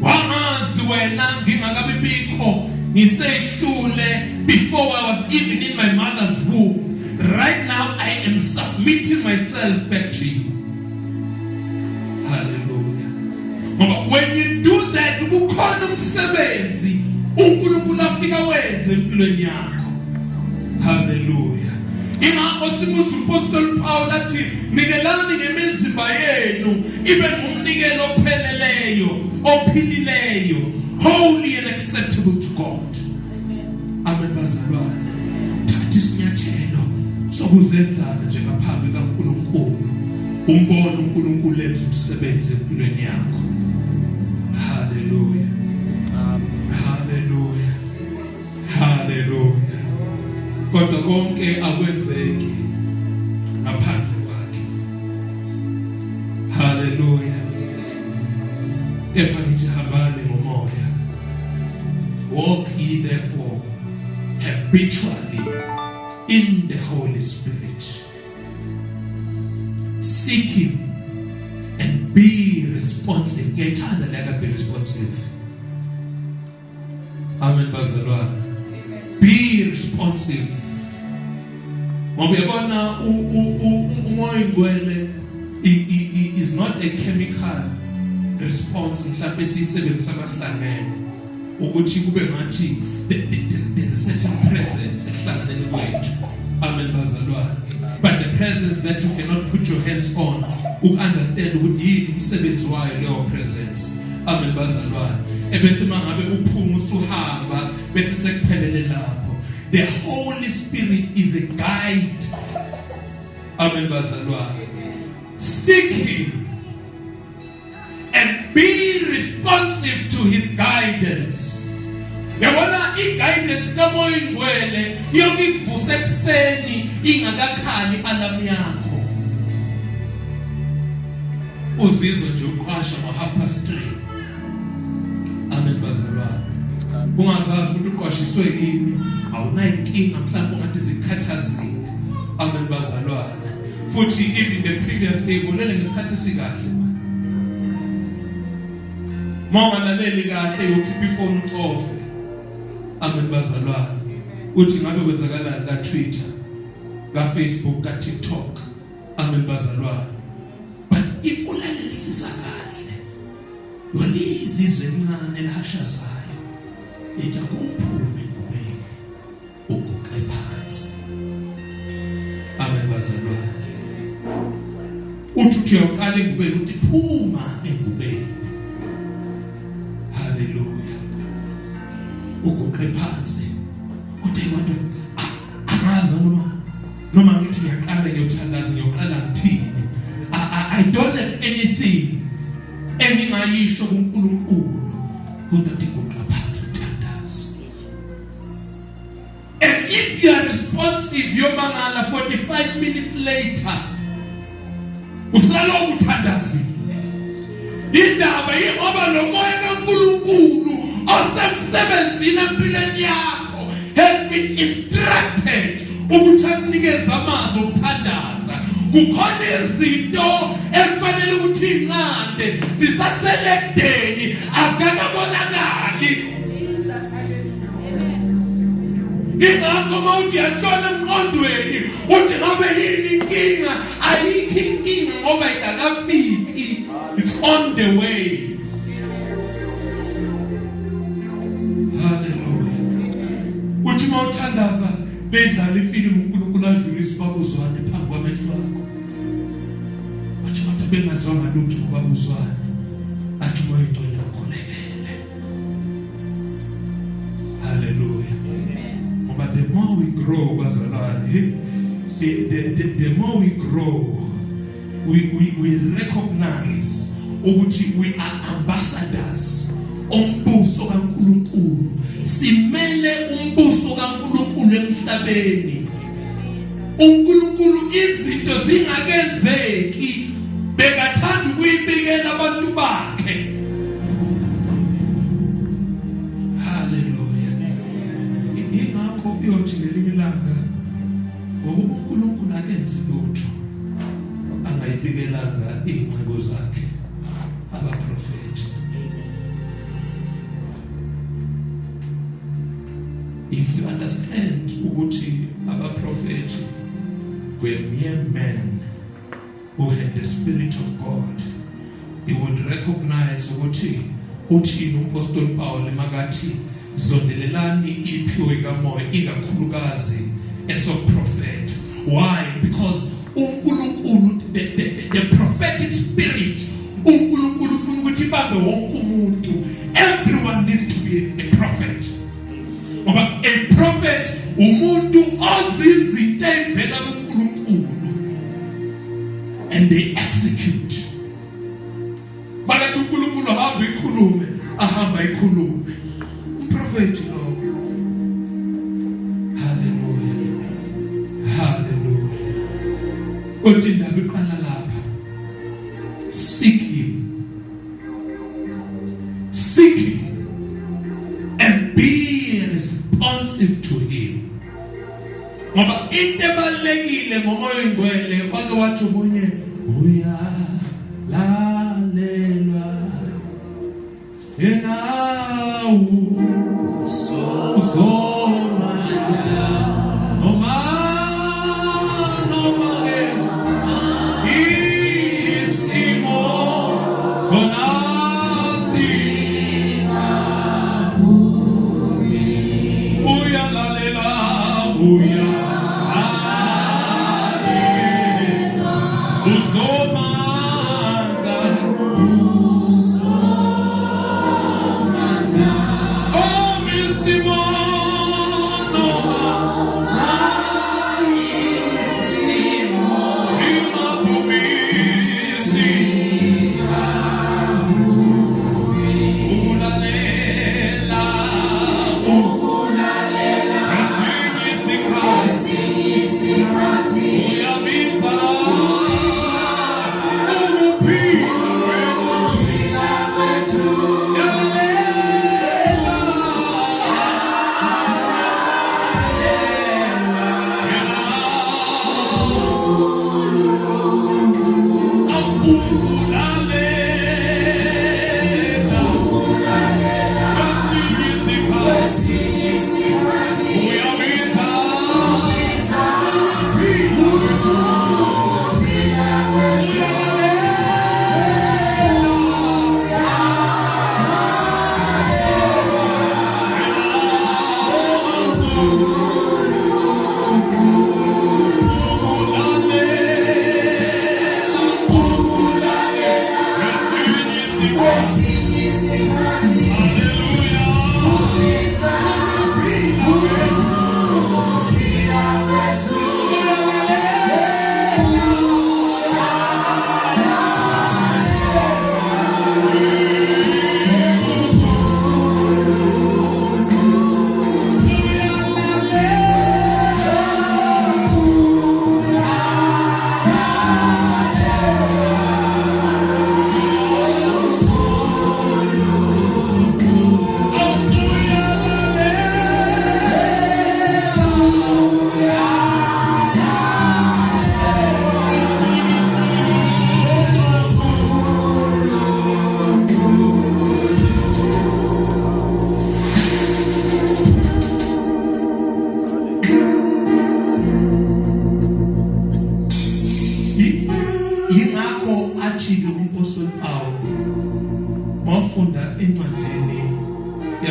Wangazi wena ngingakabi bikho ngisehlule before I was even in my mother's womb. Right now I am submitting myself back to you. Hallelujah. When you do that, kukhona umsebenzi uNkulunkulu afika wenze empilweni yakho. Hallelujah. Ingakho simuza uApostle Paul athi nikelani ngemizimba yenu ibe ngumnikelo opheleleyo, ophilileyo, holy and acceptable to God. Amen bazalwane. Thatha isinyathelo sokuzendlala nje ngaphambi kaNkulunkulu. Umbone uNkulunkulu enza umsebenzi empilweni yakho. Hallelujah. Hallelujah. Hallelujah. Kodwa konke akwenzeki ngaphandle kwakhe. Hallelujah. Kepha ngithi hambani ngomoya. Walk ye therefore habitually in the Holy Spirit. Seek Him and be responsive. Ngiyayithanda la be responsive. Amen bazalwane. Be responsive. Ngoba uyabona umoya ingcwele is not a chemical response mhlawumbe siyisebenzisa amahlangene ukuthi kube ngathi there's a certain presence ehlanganeni kwethu. Amen bazalwane. But the presence that you cannot put your hands on, understand ukuthi yini umsebenzi wayo leyo presence. Amen bazalwane. Ebese mangabe uphuma usuhamba bese sekuphelele lapho. The Holy Spirit is a guide. Amen bazalwane. Seek him and be responsive to his guidance. Yabona i-guidance kaMoya Ingcwele yokikuvusa ekseni ingakakhali alarm yakho. Uzizwe nje uqhasha ngo3:30. Amen bazalwane. Ungazazi ukuthi uqhashiswe yini, awunayinkinga mhlawumbe ungathi zikhathazile. Amen bazalwane. Futhi even the previous day bolele ngesikhathi sikahle. Mawungalaleli kahle ukhipha ifoni ucofe. Amen bazalwane. Uthi ngabe kwenzakalani ka Twitter, ka Facebook, ka TikTok. Amen bazalwane. But if ulalelisisa kahle, yolizizwe encane elihashazayo, ethi kuphume ngubeni uguqe phansi. Amen bazalwane. Uthi uyaqala engubeni uthi phuma engubeni. Hallelujah. Uguqe phansi. Uthi abantu angazi noma ngithi ngiyaqala ngiyothandaza ngiyoqala ngithini. I don't have anything engingayisho kuNkulunkulu kodwa ngiguqa phansi uthandaza. And if you are responsive yomangala 45 minutes later usala ukuthandazile. Indaba yengoba nomoya kaNkulunkulu osemsebenzini empilweni yakho has been instructed ukuthi akunikeze amazwi okuthandaza. Kukhona izinto ekufanele ukuthi inqande zisaseledeni akakabonakali. Ingakho mawuthi yahlola emqondweni uthi ngabe yini inkinga, ayikho inkinga ngoba ikakafiki. It's on the way. Hallelujah. Uthi mawuthandaza bedlala ifilimu uNkulunkulu adlulisa ubabuzwane phambi kwamehlo akho. Bathi abantu bengazwanga lutho ubabuzwane. Athi Moya Ingcwele ukhulekele. Hallelujah. But the more we grow, bazalwane, the more we grow, we recognize ukuthi we are ambassadors ombuso kaNkulunkulu. Simele umbuso kaNkulunkulu emhlabeni. uNkulunkulu izinto zingakenzeki bekathanda ukuyibikela abantu bakhe. Uyothi ngelinye ilanga ngoba uNkulunkulu akenzi lutho angayibikelanga izingcebo zakhe abaprofeti. If you understand ukuthi abaprofeti were mere men who had the Spirit of God, you would recognize ukuthi uthini uMapostle Paul emakathi zondelelani iphiwe kaMoya ikakhulukazi esoprofeti. Why? Because uNkulunkulu the prophetic spirit uNkulunkulu ufuna ukuthi babe wonke umuntu. Everyone needs to be a prophet. Ngoba a prophet umuntu ozizinto evela kuNkulunkulu and they execute. Balathi uNkulunkulu hamba ikhulume ahamba ikhulume. Prophet, Lord. Hallelujah. Hallelujah. Uthi indaba iqala lapha. Seek him. Seek him and be responsive to him. Ngoba into ebalekile ngoMoya Ingcwele kwake wathi umunye uyalalelwa enawu Uya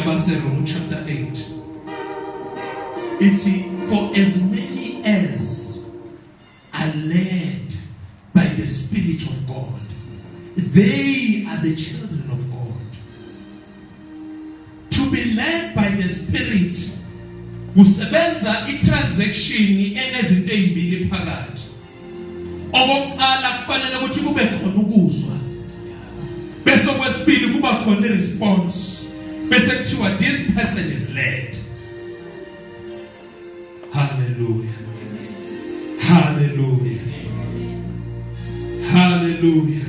yabaseRoma chapter 8 ithi for as many as are led by the Spirit of God, they are the children of God. To be led by the Spirit kusebenza i-transaction enezinto ezimbili phakathi. Okokuqala kufanele ukuthi kube khona ukuzwa, bese okwesibili kuba khona i-response, bese kuthiwa this person is led. Hallelujah. Hallelujah. Hallelujah.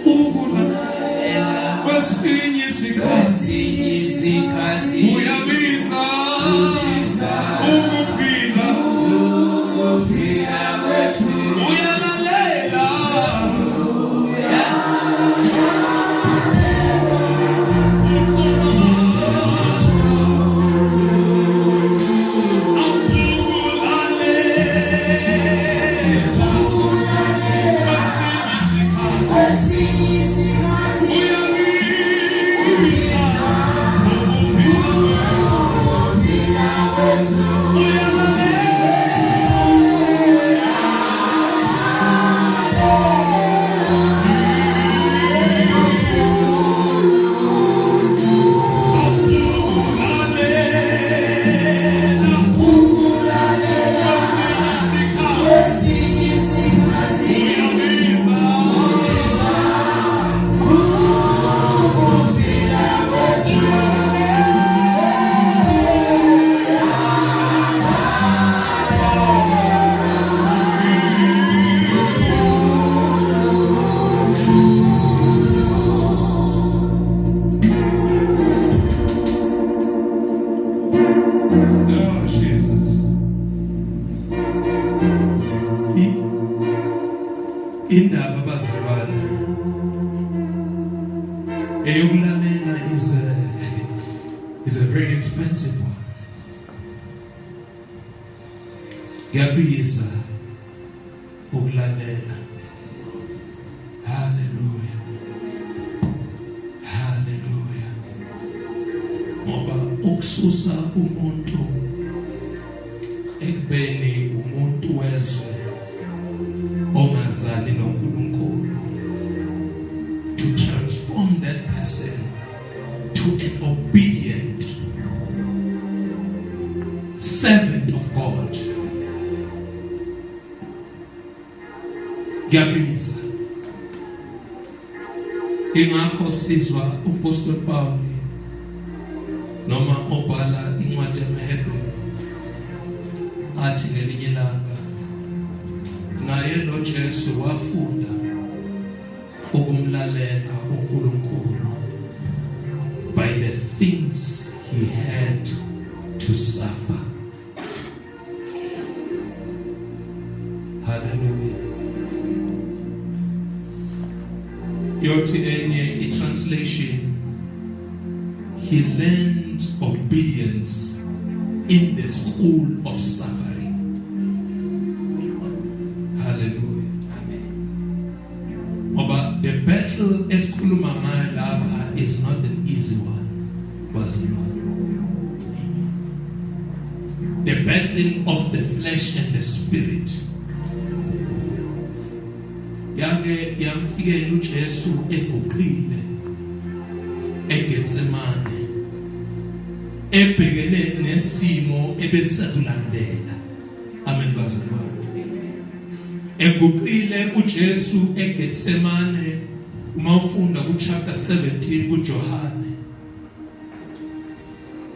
Ukulalela kwesinye isikhathi uyabiza ukuphila kwethu uyalalela indaba bazalwane eyokulalela is a very expensive one. Kuyabiza ukulalela. Hallelujah. Hallelujah. Ngoba ukususa umuntu ekubeni umuntu wezwe ongazali noNkulunkulu, to transform that person to an obedient servant of God. Kuyabiza. Ingakho sizwa uApostle Paul noma obhala incwadi yaseHebrew athi ngelinye ilanga naye noJesu wafunda ukumlalela uNkulunkulu by the things he had to suffer. Hallelujah. Yothi enye translation, he learned obedience in the school of suffering. Hallelujah. Amen. But the battle esikhuluma ngayo lapha is not an easy one. Was not. The battle of the flesh and the spirit. Yamfike uJesu eguqile eGetsemane ebhekene nesimo ebesekulandela. Amen bazalwane. Eguqile uJesu eGetsemane uma ufunda ku chapter 17 kuJohane.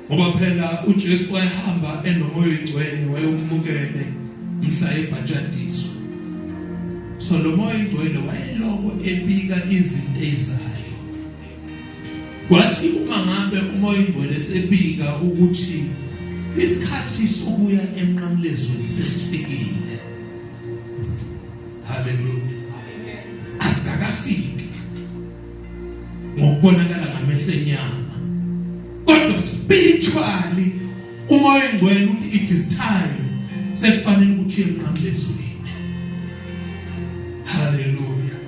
Ngoba phela uJesu wayehamba enomoya oyingcwele wayemukele mhla ebhajadiswa. So lo moya oyingcwele wayeloko ebika izinto ezizayo. Kwathi uma ngabe umoya oyingcwele sebika ukuthi isikhathi sokuya emnqamlezweni sesifikile. Hallelujah. Asikakafiki. Ngokubonakala ngamehlo enyama. Kodwa spiritually umoya engcwele uthi it is time sekufanele ukuthi emnqamlezweni. Hallelujah.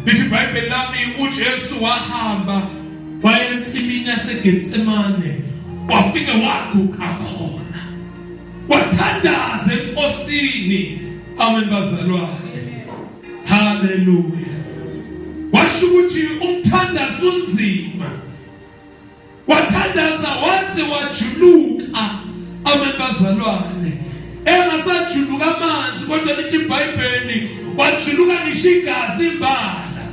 Lithi iBhayibheli lami uJesu wahamba waya ensimini yaseGetsemane wafika waguqa khona wathandaza enkosini. Amen bazalwane. Hallelujah. Washo ukuthi umthandazo unzima wathandaza waze wajuluka. Amen bazalwane. Engasajuluka amanzi kodwa lithi iBhayibheli wajuluka ngisho igazi imbala.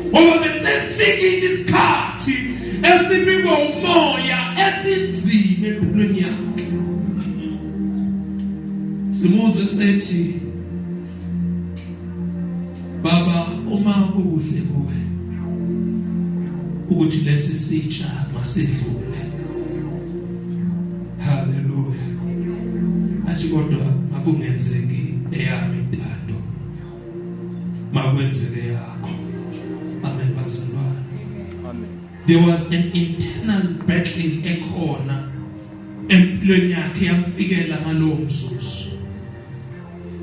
Ngoba besifikile isikhathi esibikwa umoya esinzima empilweni yakhe. Simuzwe sethi Baba uma kuhle kuwe ukuthi lesi sitsha masidlule. Hallelujah. Athi kodwa akungenzeki eyami intando makwenzeke yakho. Amen bazalwane. Amen. There was an internal battle ekhona empilweni yakhe yamfikela ngalowo mzuzu.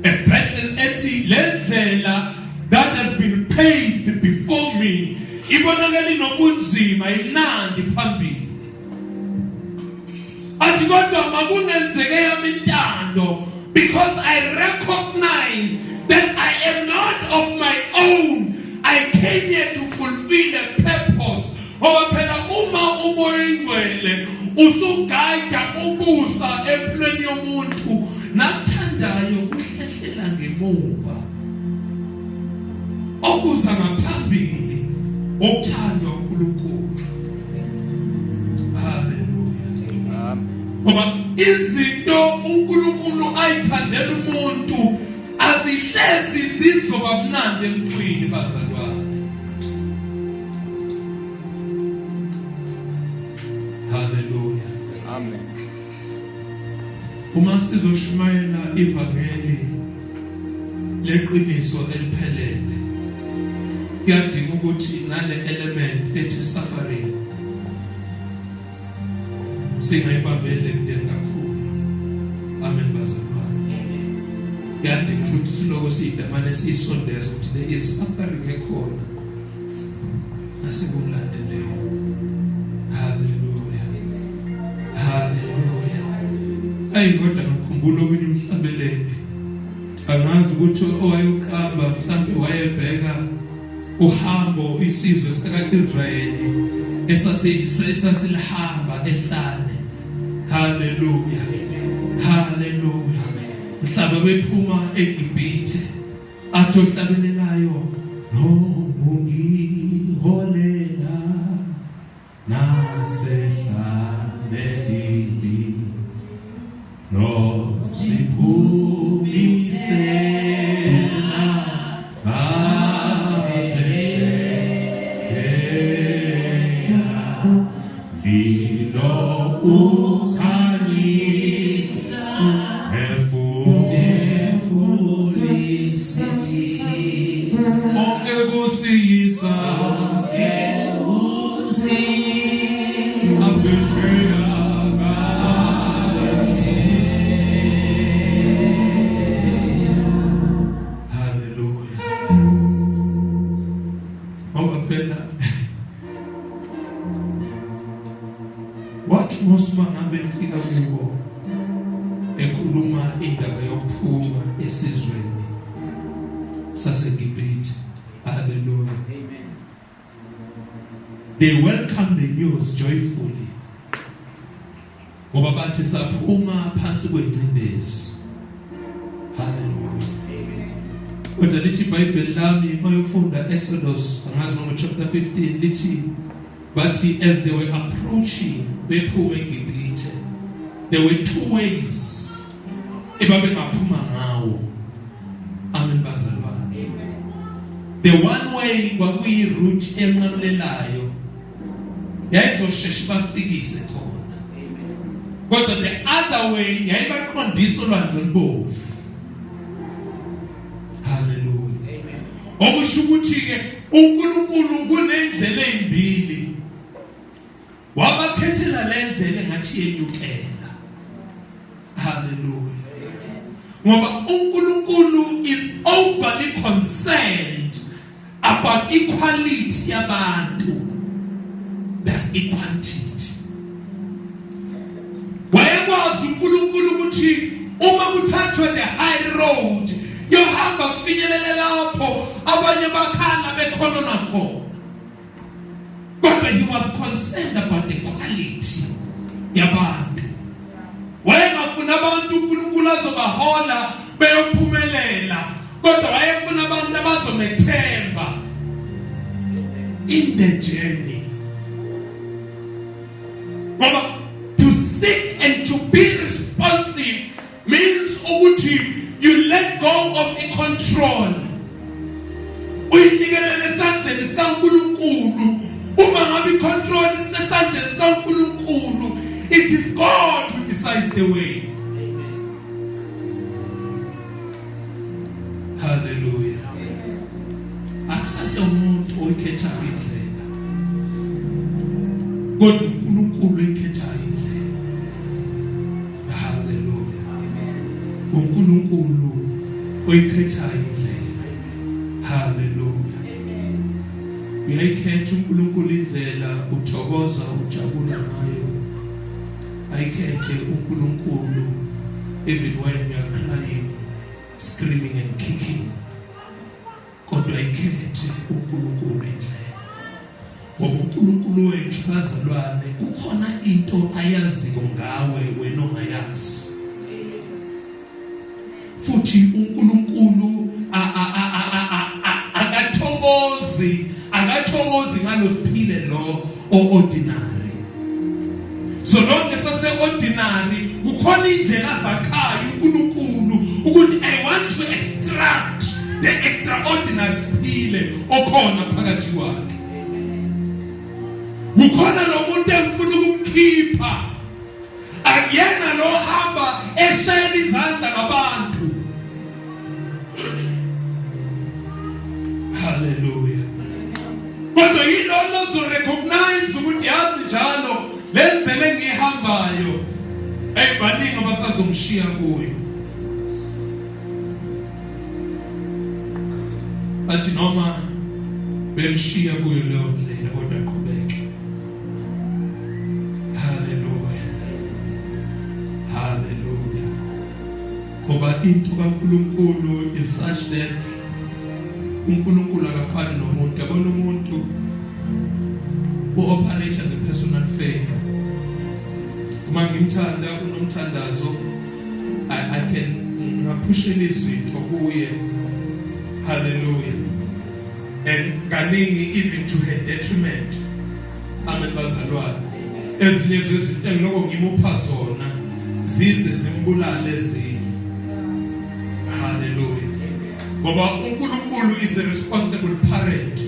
A battle ethi lendlela that has been paved before me ibonakala inobunzima imnandi phambili. Athi kodwa makungenzeke yami intando because I recognize that I am not of my own. I came here to fulfill a purpose. Ngoba phela uma umoya engcwele usugaida ubusa empilweni yomuntu nathandayo kuhlehlela ngemuva okuza ngaphambili okuthandwa uNkulunkulu. Hallelujah. Ngoba izinto uNkulunkulu ayithandela umuntu azihlezi zizoba mnandi emntwini bazalwane. Hallelujah. Amen. Uma sizoshumayela ivangeli leqiniso eliphelele kuyadinga ukuthi nale element ethi suffering singayibambele kudeni kakhulu. Amen bazalwane. Kuyadinga ukuthi siloko siyidamane siyisondeza ukuthi le is suffering ekhona nasikumlandeleyo. Hallelujah. Hallelujah. Kodwa ngikhumbula ukuthi umhlabelele angazi ukuthi owayeqamba mhlambe wayebheka uhambo isizwe sikaIsrayeli esasilihamba ehlane. Hallelujah. Hallelujah. Mhlaba bephuma eGibhithe athi ohlabelelayo no ungiholela nasehlabeleli no siphumisela vabesheya lilo ukhanyisa efulisisa onke kusiyisa befika kubo ekhuluma indaba yokuphuma esizweni saseGibhithe. Hallelujah. Amen. They welcomed the news joyfully. Ngoba bathi saphuma phansi kwencindezi. Hallelujah. Amen. Kodwa lithi iBhayibheli lami mayofunda Exodus angazi noma chapter 15 lithi bathi as they were approaching bephuma eGibhithe there were two ways ebabengaphuma ngawo. Amen bazalwane. Amen. The one way kwakuyi route enqamlelayo yayizoshesha bafikise khona. Amen. Kodwa the other way yayibaqondisa olwandle olubovu. Hallelujah. Amen. Okusho ukuthi ke uNkulunkulu kunendlela ezimbili. wabakhethela lendlela engathi yenyukela. Hallelujah. Ngoba uNkulunkulu is overly concerned about equality yabantu than equantity. Wayekwazi uNkulunkulu ukuthi uma kuthathwa the high road yohamba kufinyelele lapho abanye bakhala bekhona nakho. But he was concerned about the quality yabantu. Wayengafuna abantu uNkulunkulu azobahola beyophumelela, kodwa wayefuna abantu abazomethemba in the journey. Ngoba to seek and to be responsive means ukuthi you let go of the control. Uyinikelele esandleni sikaNkulunkulu. Uma ngabe control isesandleni sikaNkulunkulu, it is God who decides the way. Amen. Hallelujah. Akusase umuntu oyikhetha indlela, kodwa uNkulunkulu oyikhetha indlela. Hallelujah. uNkulunkulu oyikhetha indlela. Hallelujah. Uyayikhetha uNkulunkulu indlela uthokoza ujabula ngayo. Ayikhethe uNkulunkulu even when you are crying, screaming and kicking. Kodwa ayikhethe uNkulunkulu indlela. Ngoba uNkulunkulu wethu bazalwane kukhona into ayaziko ngawe wena ongayazi. Futhi uNkulunkulu akathokozi ngalosiphile lo ordinary. So long as I say ordinary, kukhona indlela zakhayo uNkulunkulu ukuthi I want to extract the extraordinary siphile okhona phakathi kwakhe. Kukhona lo muntu emfuna ukumkhipha, akuyena lo hamba eshayela izandla ngabantu. Hallelujah. Kodwa yilo lozo recognize ukuthi yazi njalo lendlela engihambayo ebaningi abasazomshiya kuyo. Bathi noma bemshiya kuyo leyo ndlela kodwa aqhubeke. Hallelujah. Hallelujah. Ngoba into kaNkulunkulu is such that uNkulunkulu akafani nomuntu. Yabona umuntu operate the personal faith. Uma ngimthanda unomthandazo, I can ngaphushela izinto kuye. Hallelujah. And kaningi even to her detriment. Amen bazalwane. Ezinye zezinto engiloko ngimupha zona zize zimbulale ezinye. Hallelujah. Ngoba uNkulunkulu is a responsible parent.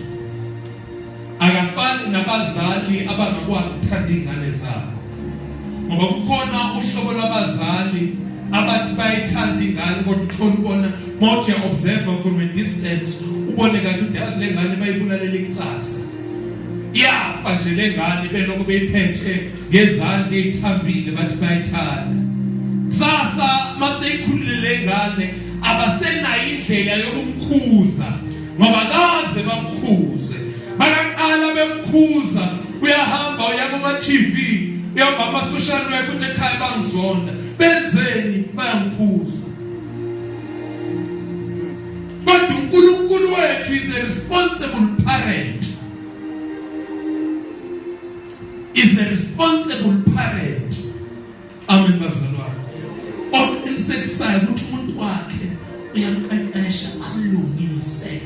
Akafani nabazali abangakwazi ukuthanda ingane zabo. Ngoba kukhona uhlobo lwabazali abathi bayithanda ingane kodwa uthola ubona manje observe from a distance ubone kahle ukuthi yazi lengane bayibulalela ikusasa. Yafa nje lengane beloko beyiphethe ngezandla ezithambile bathi bayithanda. Sasa maseyikhulile lengane abasenayo indlela yokumkhuza ngoba kaze bamkhuze. Bakaqala bemkhuza uyahamba uya kuma TV uyahamba ama social media ukuthi ekhaya bangizonda benzeni bayamkhuza. But uNkulunkulu wethu is a responsible parent. Is a responsible parent. Amen bazalwane. Oqinisekisayo ukuthi umuntu wakhe uyamqeqesha amlungisise.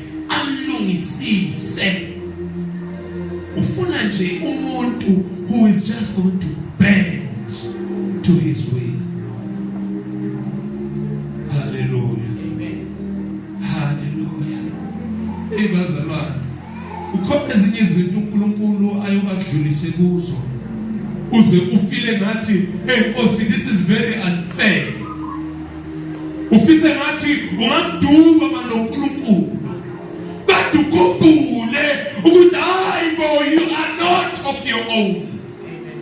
Ufuna nje umuntu who is just going to bend to his will. Hallelujah. Amen. Hallelujah. Bazalwane, ukhona ezinye izinto uNkulunkulu ayokadlulise kuzo. Uze ufile ngathi hey Nkosi, this is very unfair. Ufise ngathi ungamduba maloNkulunkulu. Badukubule ukuthi hayi bo, you are not of your own. Amen.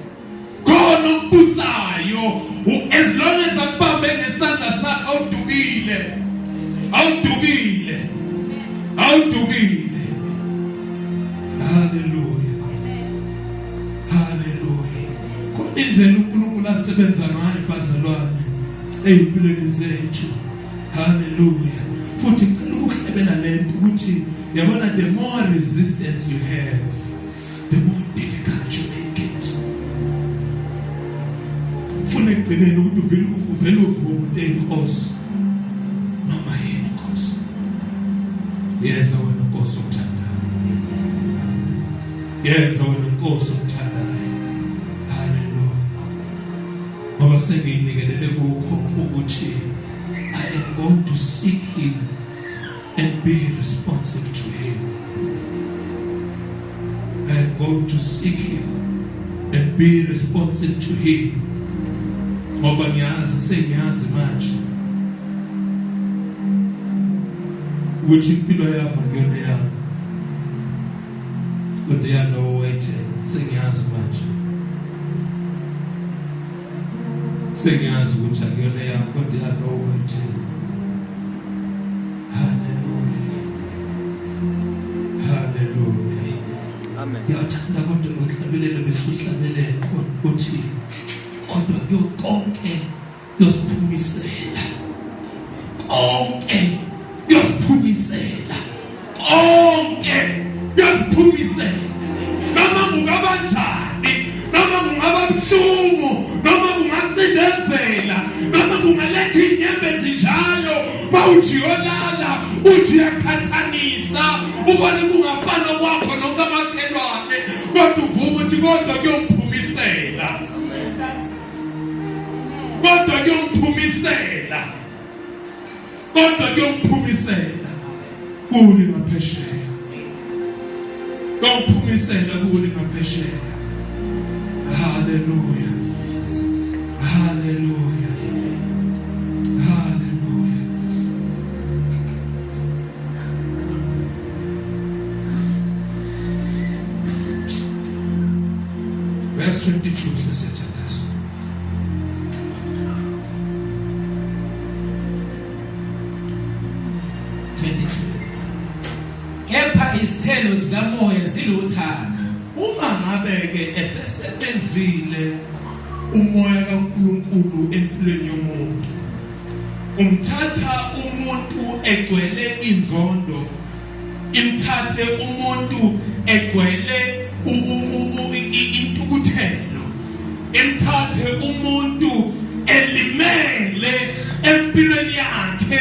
ezimpilweni zethu. Hallelujah. Futhi ngicela ukuhlebela lento ukuthi yabona, the more resistance you have, the more difficult you make it. Funa egcineni ukuthi uvele uvume inkosi noma yini inkosi. Yenza wena inkosi omthandayo. Yenza wena inkosi omthandayo. Hallelujah. Ngoba senginikelele kukho ukuthi I am going to seek him and be responsive to him. I am going to seek him and be responsive to him. Ngoba sengiyazi manje ukuthi impilo yami akuyona yami, kodwa yalowo wayetheni. Sengiyazi manje, sengiyazi ukuthi akuyona yami, kodwa yalowo wayetheni. Hallelujah. Hallelujah. Amen. Ngiyathanda kodwa nomhlabelelo besuhlabelela ukuthi kodwa konke kuyosiphumisela. Konke kuyosiphumisela. Konke kuyosiphumisela. Noma kungabanjani, noma kungababuhlungu, noma kungancindezela, noma kungaletha inyembezi njalo, mawuthi yolala, uthi yakhathanisa, ubone kungafana kwakho nokamakhelwane, kodwa uvuka uthi kodwa kuyophumisela. Kodwa kuyophumisela. Kodwa kuyophumisela. Kuli ngaphesheya. Kuyophumisela kuli ngaphesheya. Hallelujah. Hallelujah. Hallelujah. Verse 22 says it. Kepha izithelo zikamoya ziluthando. Uma ngabe ke esesebenzile umoya kaNkulunkulu empilweni yomuntu, umthatha umuntu egcwele inzondo, imthathe umuntu egcwele intukuthelo, imthathe umuntu elimele empilweni yakhe,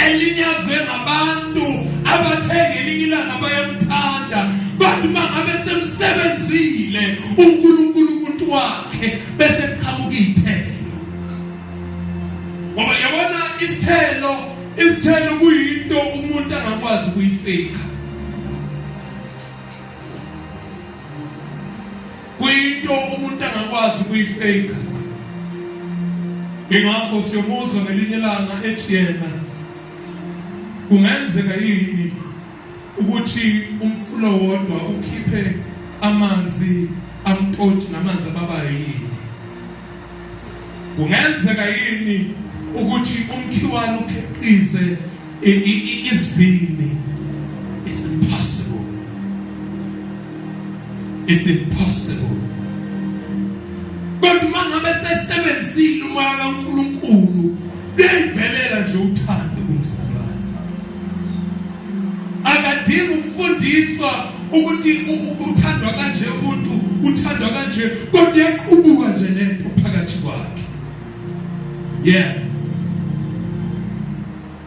elinyazwe ngabantu abathengele ilanga bayamthanda, kodwa mangabe semsebenzile uNkulunkulu umuntu wakhe bese qhamuka izithelo. Ngoba yabona isithelo kuyinto umuntu angakwazi ukuyifika. Kuyinto umuntu angakwazi ukuyifika. Ingakho siyomuzwa ngelinye ilanga ethi yena kungenzeka yini ukuthi umfulo wodwa ukhiphe amanzi amtoti namanzi ababayo yini? Kungenzeka yini ukuthi umkhiwane ukhiqize isivini? It's impossible. It's impossible. Kodwa mangabe sesebenzile umoya kaNkulunkulu, livelela nje uthando kumzalwane. Akadingi ukufundiswa ukuthi uthandwa kanje umuntu, uthandwa kanje, kodwa yaqubuka nje lento phakathi kwakhe. Yeah.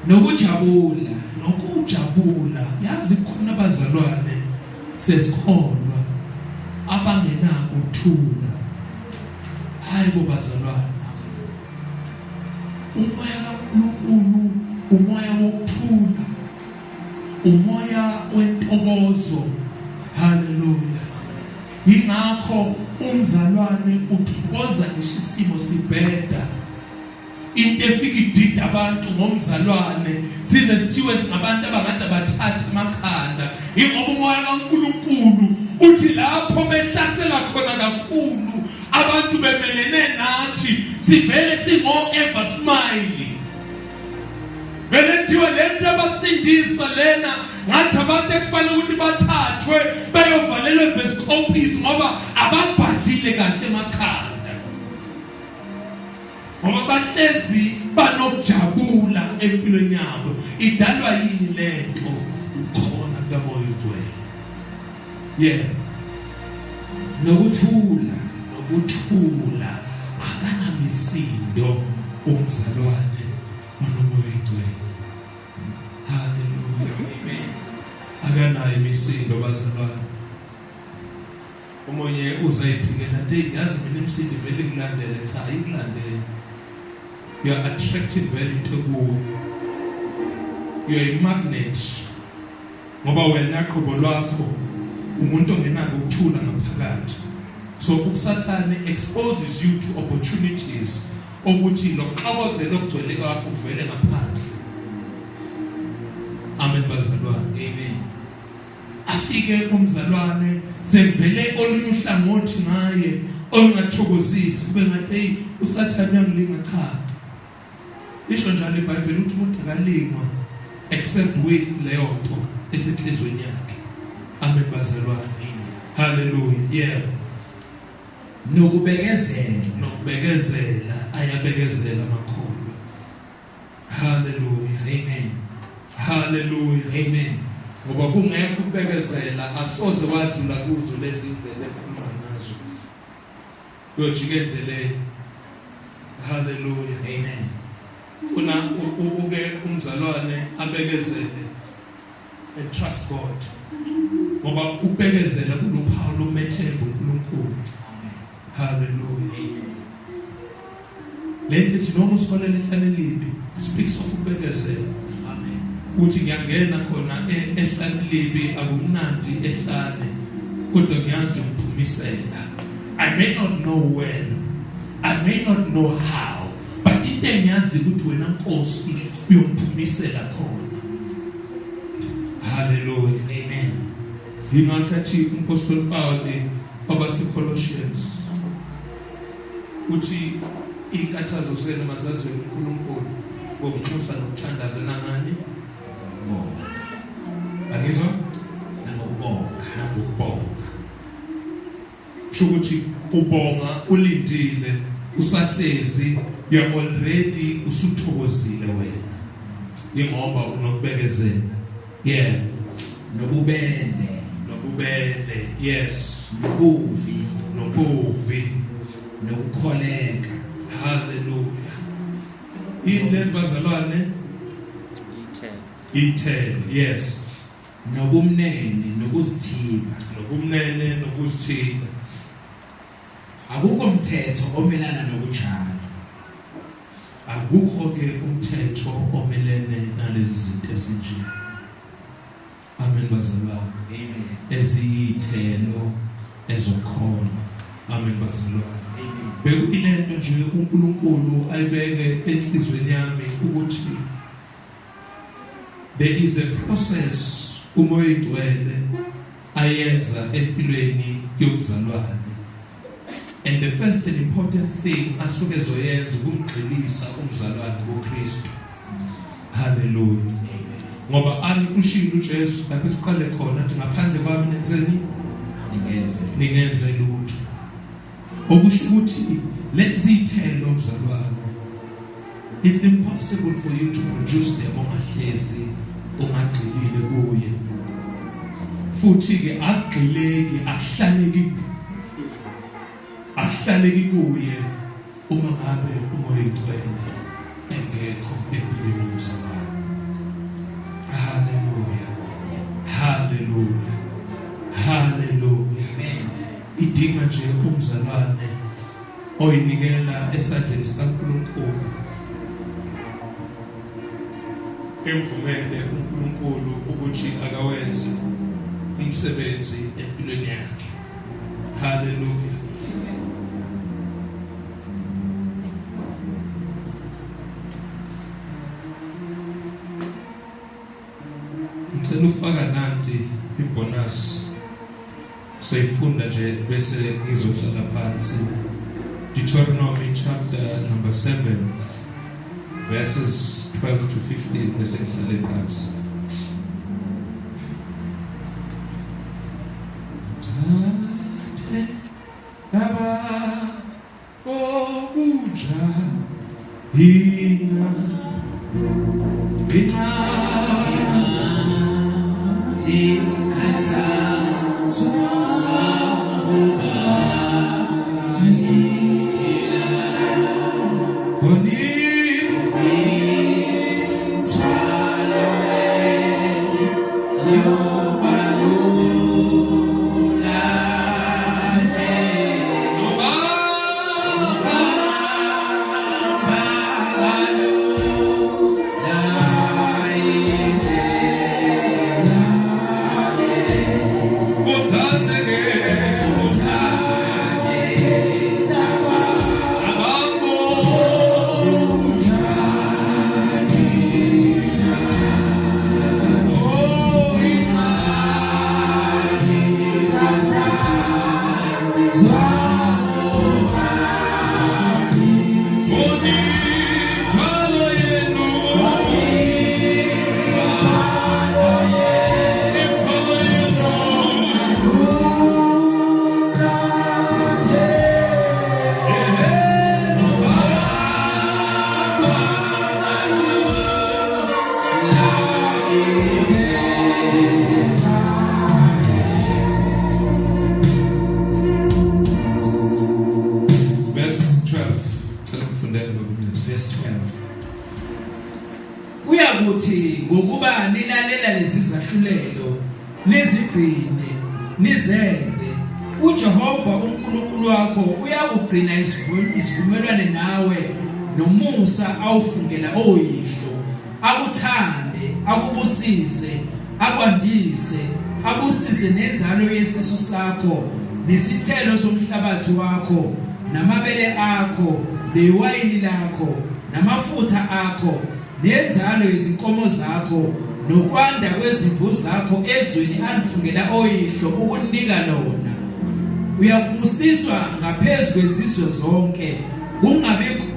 Nokujabula. Yazi khona abazalwane sesikholwa abangenako ukuthula. Hayi bo bazalwane. Umoya kaNkulunkulu, umoya wokuthula, umoya wentokozo. Hallelujah. Ingakho umzalwane uthokoza ngisho isimo sibheda. Into efika idida abantu ngomzalwane size sithiwe singabantu abangade bathatha emakhanda. Ingoba umoya kaNkulunkulu uthi lapho behlasela khona kakhulu abantu bemelene nathi sivele singo ever smile. Vele thiwe lento abasindisa lena ngathi abantu ekufanele ukuthi bathathwe bayovalelwe evesikopisi ngoba ababhadlile kahle emakhaya. Ngoba bahlezi banokujabula empilweni yabo. Idalwa yini lento? Khona kamoya ogcwele. Yeah. Nokuthula akanamisindo umzalwane onomoya ogcwele. Hallelujah. Amen. Akanayo imisindo bazalwane. Umonye uzayiphikela athi yazi mina imisindo vele kulandele cha ikulandele. You are attracted very to kuwo. You are a magnet. Ngoba wena qobo lwakho umuntu ongenako ukuthula ngaphakathi. So usathane exposes you to opportunities ukuthi loqabozela okugcwele kwakho uvele ngaphandle. Amen bazalwane. Amen. Afike umzalwane sevele olunye uhlangothi ngaye olungathokozisi kube ngathi usathane uyangilinga cha. Isho njalo iBhayibheli ukuthi umuntu akalingwa except with leyo nto esenhlizweni yakhe. Amen bazalwane. Hallelujah. Yeah. Nokubekezela ayabekezela makhono. Hallelujah. Amen. Hallelujah. Amen. Ngoba kungekho ukubekezela asoze wadlula kuzo lezi indlela ekhuluma ngazo. Uyojika endleleni. Hallelujah. Amen. Ufuna uke umzalwane abekezele and trust God. Ngoba ukubekezela kunophawu lomethembo uNkulunkulu. Hallelujah. Lento ethi noma usikholele ihlalelibi speaks of ukubekezela. Amen. Uthi ngiyangena khona ehlalelibi akumnandi ehlane kodwa ngiyazi ukuphumisela. I may not know when, I may not know how, but into engiyazi ukuthi wena Nkosi uyongiphumisela khona. Hallelujah. Amen. Yingakhathi uMpostoli Paul abase-Colossians uthi inkathazo senu mazazi uNkulunkulu ngokuxoxa nokuthandaza nangani angizwa nangokubonga ukuthi ubonga ulindile usahlezi you are already usuthokozile wena ingoba unokubekezela. Yeah. Nobubele, yes. Nobuvi, nokukholeka. Hallelujah. Ilezi bazalwane ithele, yes. Nobumnene, nokuzithiba. Akukho umthetho omelana nokunjalo. Akukho ke umthetho omelene nalezi zinto ezinje. Amen bazalwane. Amen. Eziyithelo ezokhona. Amen bazalwane. Amen. Bekuyilento nje uNkulunkulu ayibeke enhlizweni yami ukuthi there is a process umoya ogcwele ayenza empilweni yomzalwane. And the first and important thing asuke ezoyenza ukumgxilisa umzalwane kuKristu. Hallelujah. Ngoba ani ushilo uJesu lapho siqale khona ukuthi ngaphandle kwami nenzeni ningenze lutho. Okusho ukuthi lezi ithelo mzalwane, it's impossible for you to produce them ongahlezi ungagxilile kuye. Futhi ke agxileki ahlaleki kuye uma ngabe umoya ogcwele engekho empilweni yomzalwane. Hallelujah. Hallelujah. Amen. Idinga nje umzalwane oyinikela esandleni sikaNkulunkulu. Emvumele uNkulunkulu ukuthi akawenze umsebenzi empilweni yakhe. Hallelujah. Ngicela ufaka nanti ibonus sayifunda nje bese ngizohlala phansi. Deuteronomy chapter number 7 verses 12 to 15 bese ngihlale phansi. Baba fobuja Verse 12. Kuyakuthi ngokuba nilalela lezi zahlulelo nizigcine nizenze uJehova uNkulunkulu wakho uyakugcina isivumelwano nawe nomusa awufungela oyihlo akuthande akubusise akwandise abusise nenzalo yesisu sakho nesithelo somhlabathi wakho namabele akho newayini lakho namafutha akho nenzalo yezinkomo zakho nokwanda kwezimvu zakho ezweni alifungela oyihlo ukunika lona uyabusiswa ngaphezulu kwezizwe zonke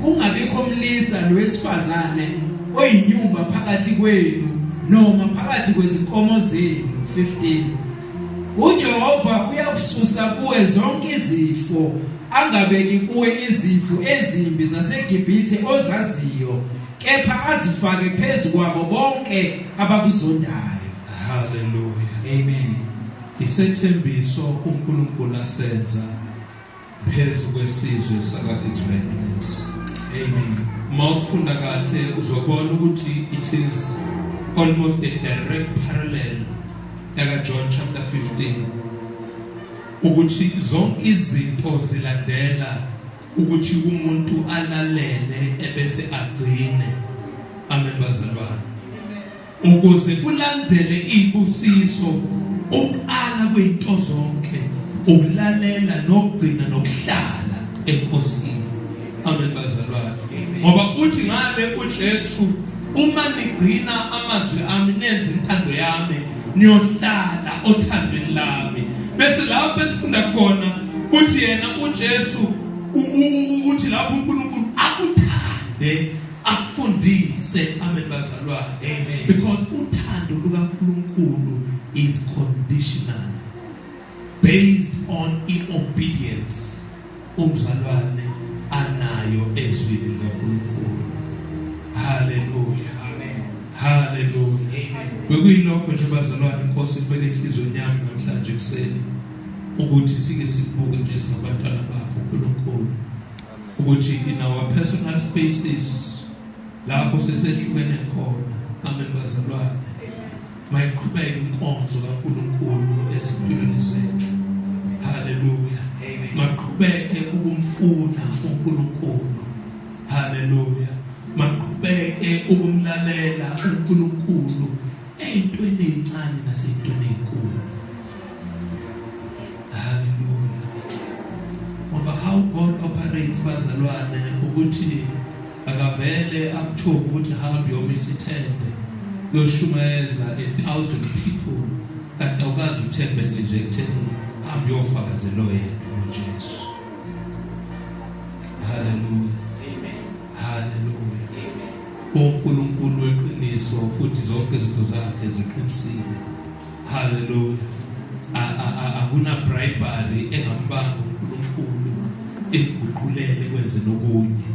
ungabikho umlisa lowesifazane oyinyumba phakathi kwenu noma phakathi kwezinkomo zenu. 15 uJehova uyakususa kuwe zonke izifo angabeki kuwe izifo ezimbi zaseGibhithe ozaziyo kepha azifake phezulu kwabo bonke abakuzondayo. Hallelujah. Amen. Isethembiso uNkulunkulu asenza phezulu kwesizwe saka-Israyeli. Amen. Mawufunda kahle uzobona ukuthi it is almost a direct parallel eka John chapter 15 ukuthi zonke izinto zilandela ukuthi umuntu alalele ebese agcine. Amen bazalwane. Ukuze kulandele ibusiso uqala kwento zonke ukulalela nokugcina nokuhlala enkosini. Amen bazalwane. Ngoba uthi ngale uJesu uma nigcina amazwi ami nenze intando yami niyohlala othandweni lami. Bese lapho esifunda khona uthi yena uJesu uthi lapho uNkulunkulu akuthande akufundise. Amen bazalwane. Amen. Because uthando lukaNkulunkulu is conditional based on obedience umzalwane anayo ezwini likaNkulunkulu. Hallelujah. Amen. Hallelujah. Amen. Bekuyilokho nje bazalwane inkosi ifike enhlizweni yami namhlanje kuseni ukuthi sike sibuke nje singabantwana bakho uNkulunkulu ukuthi in our personal spaces lapho sesehlukene khona. Amen bazalwane. Mayiqhubeke inkonzo kaNkulunkulu ezimpilweni zethu. Hallelujah. Amen. Maqhubeke ukumfuna uNkulunkulu. Hallelujah. Maqhubeke ukumlalela uNkulunkulu eyintweni ezincane naseyintweni ezinkulu. Hallelujah. Ngoba how God operates bazalwane ukuthi akavele akuthobe ukuthi hamba yomisithende yoshumayeza 1,000 people kanti awukazi uthembeke nje ekutheni hamba yofakazela yena uJesu. Hallelujah. Amen. Hallelujah. Amen. uNkulunkulu weqiniso futhi zonke izinto zakhe ziqinisile. Hallelujah. Akuna bribery engambanga uNkulunkulu ekuguqulele kwenze nokunye.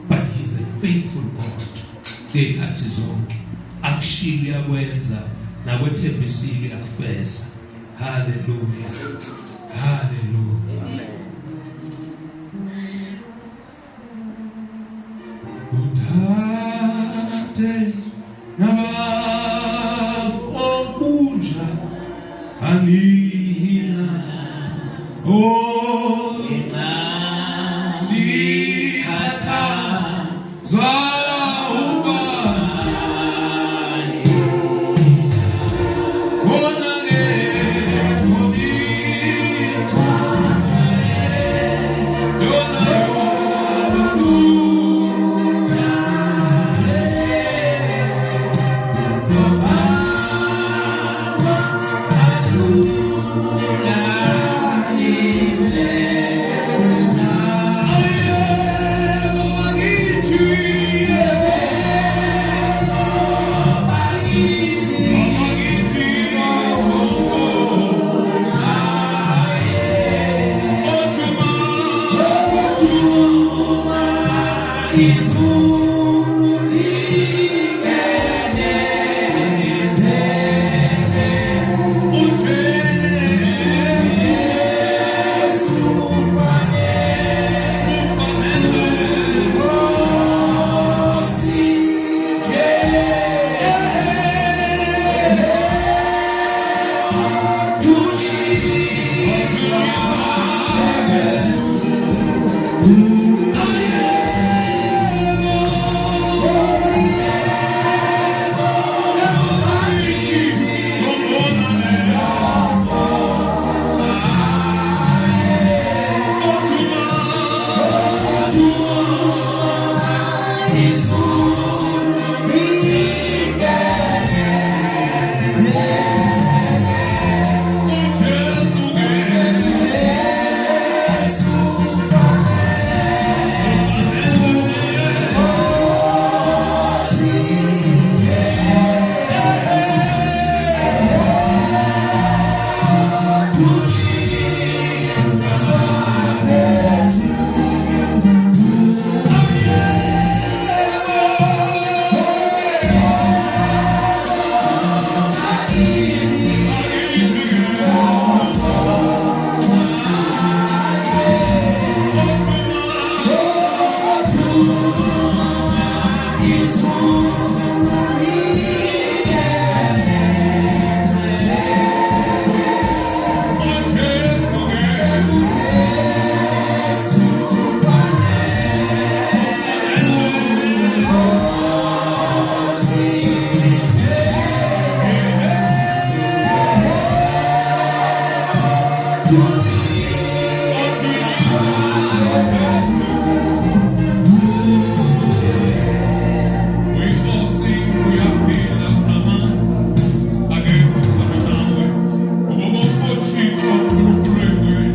But he's a faithful God. ngekhathi zonke akushilo yakwenza nakwethembisile yakufeza. Hallelujah, hallelujah. Uthathe nabafokunja anina oh inani hata zauba konage konitwa yona You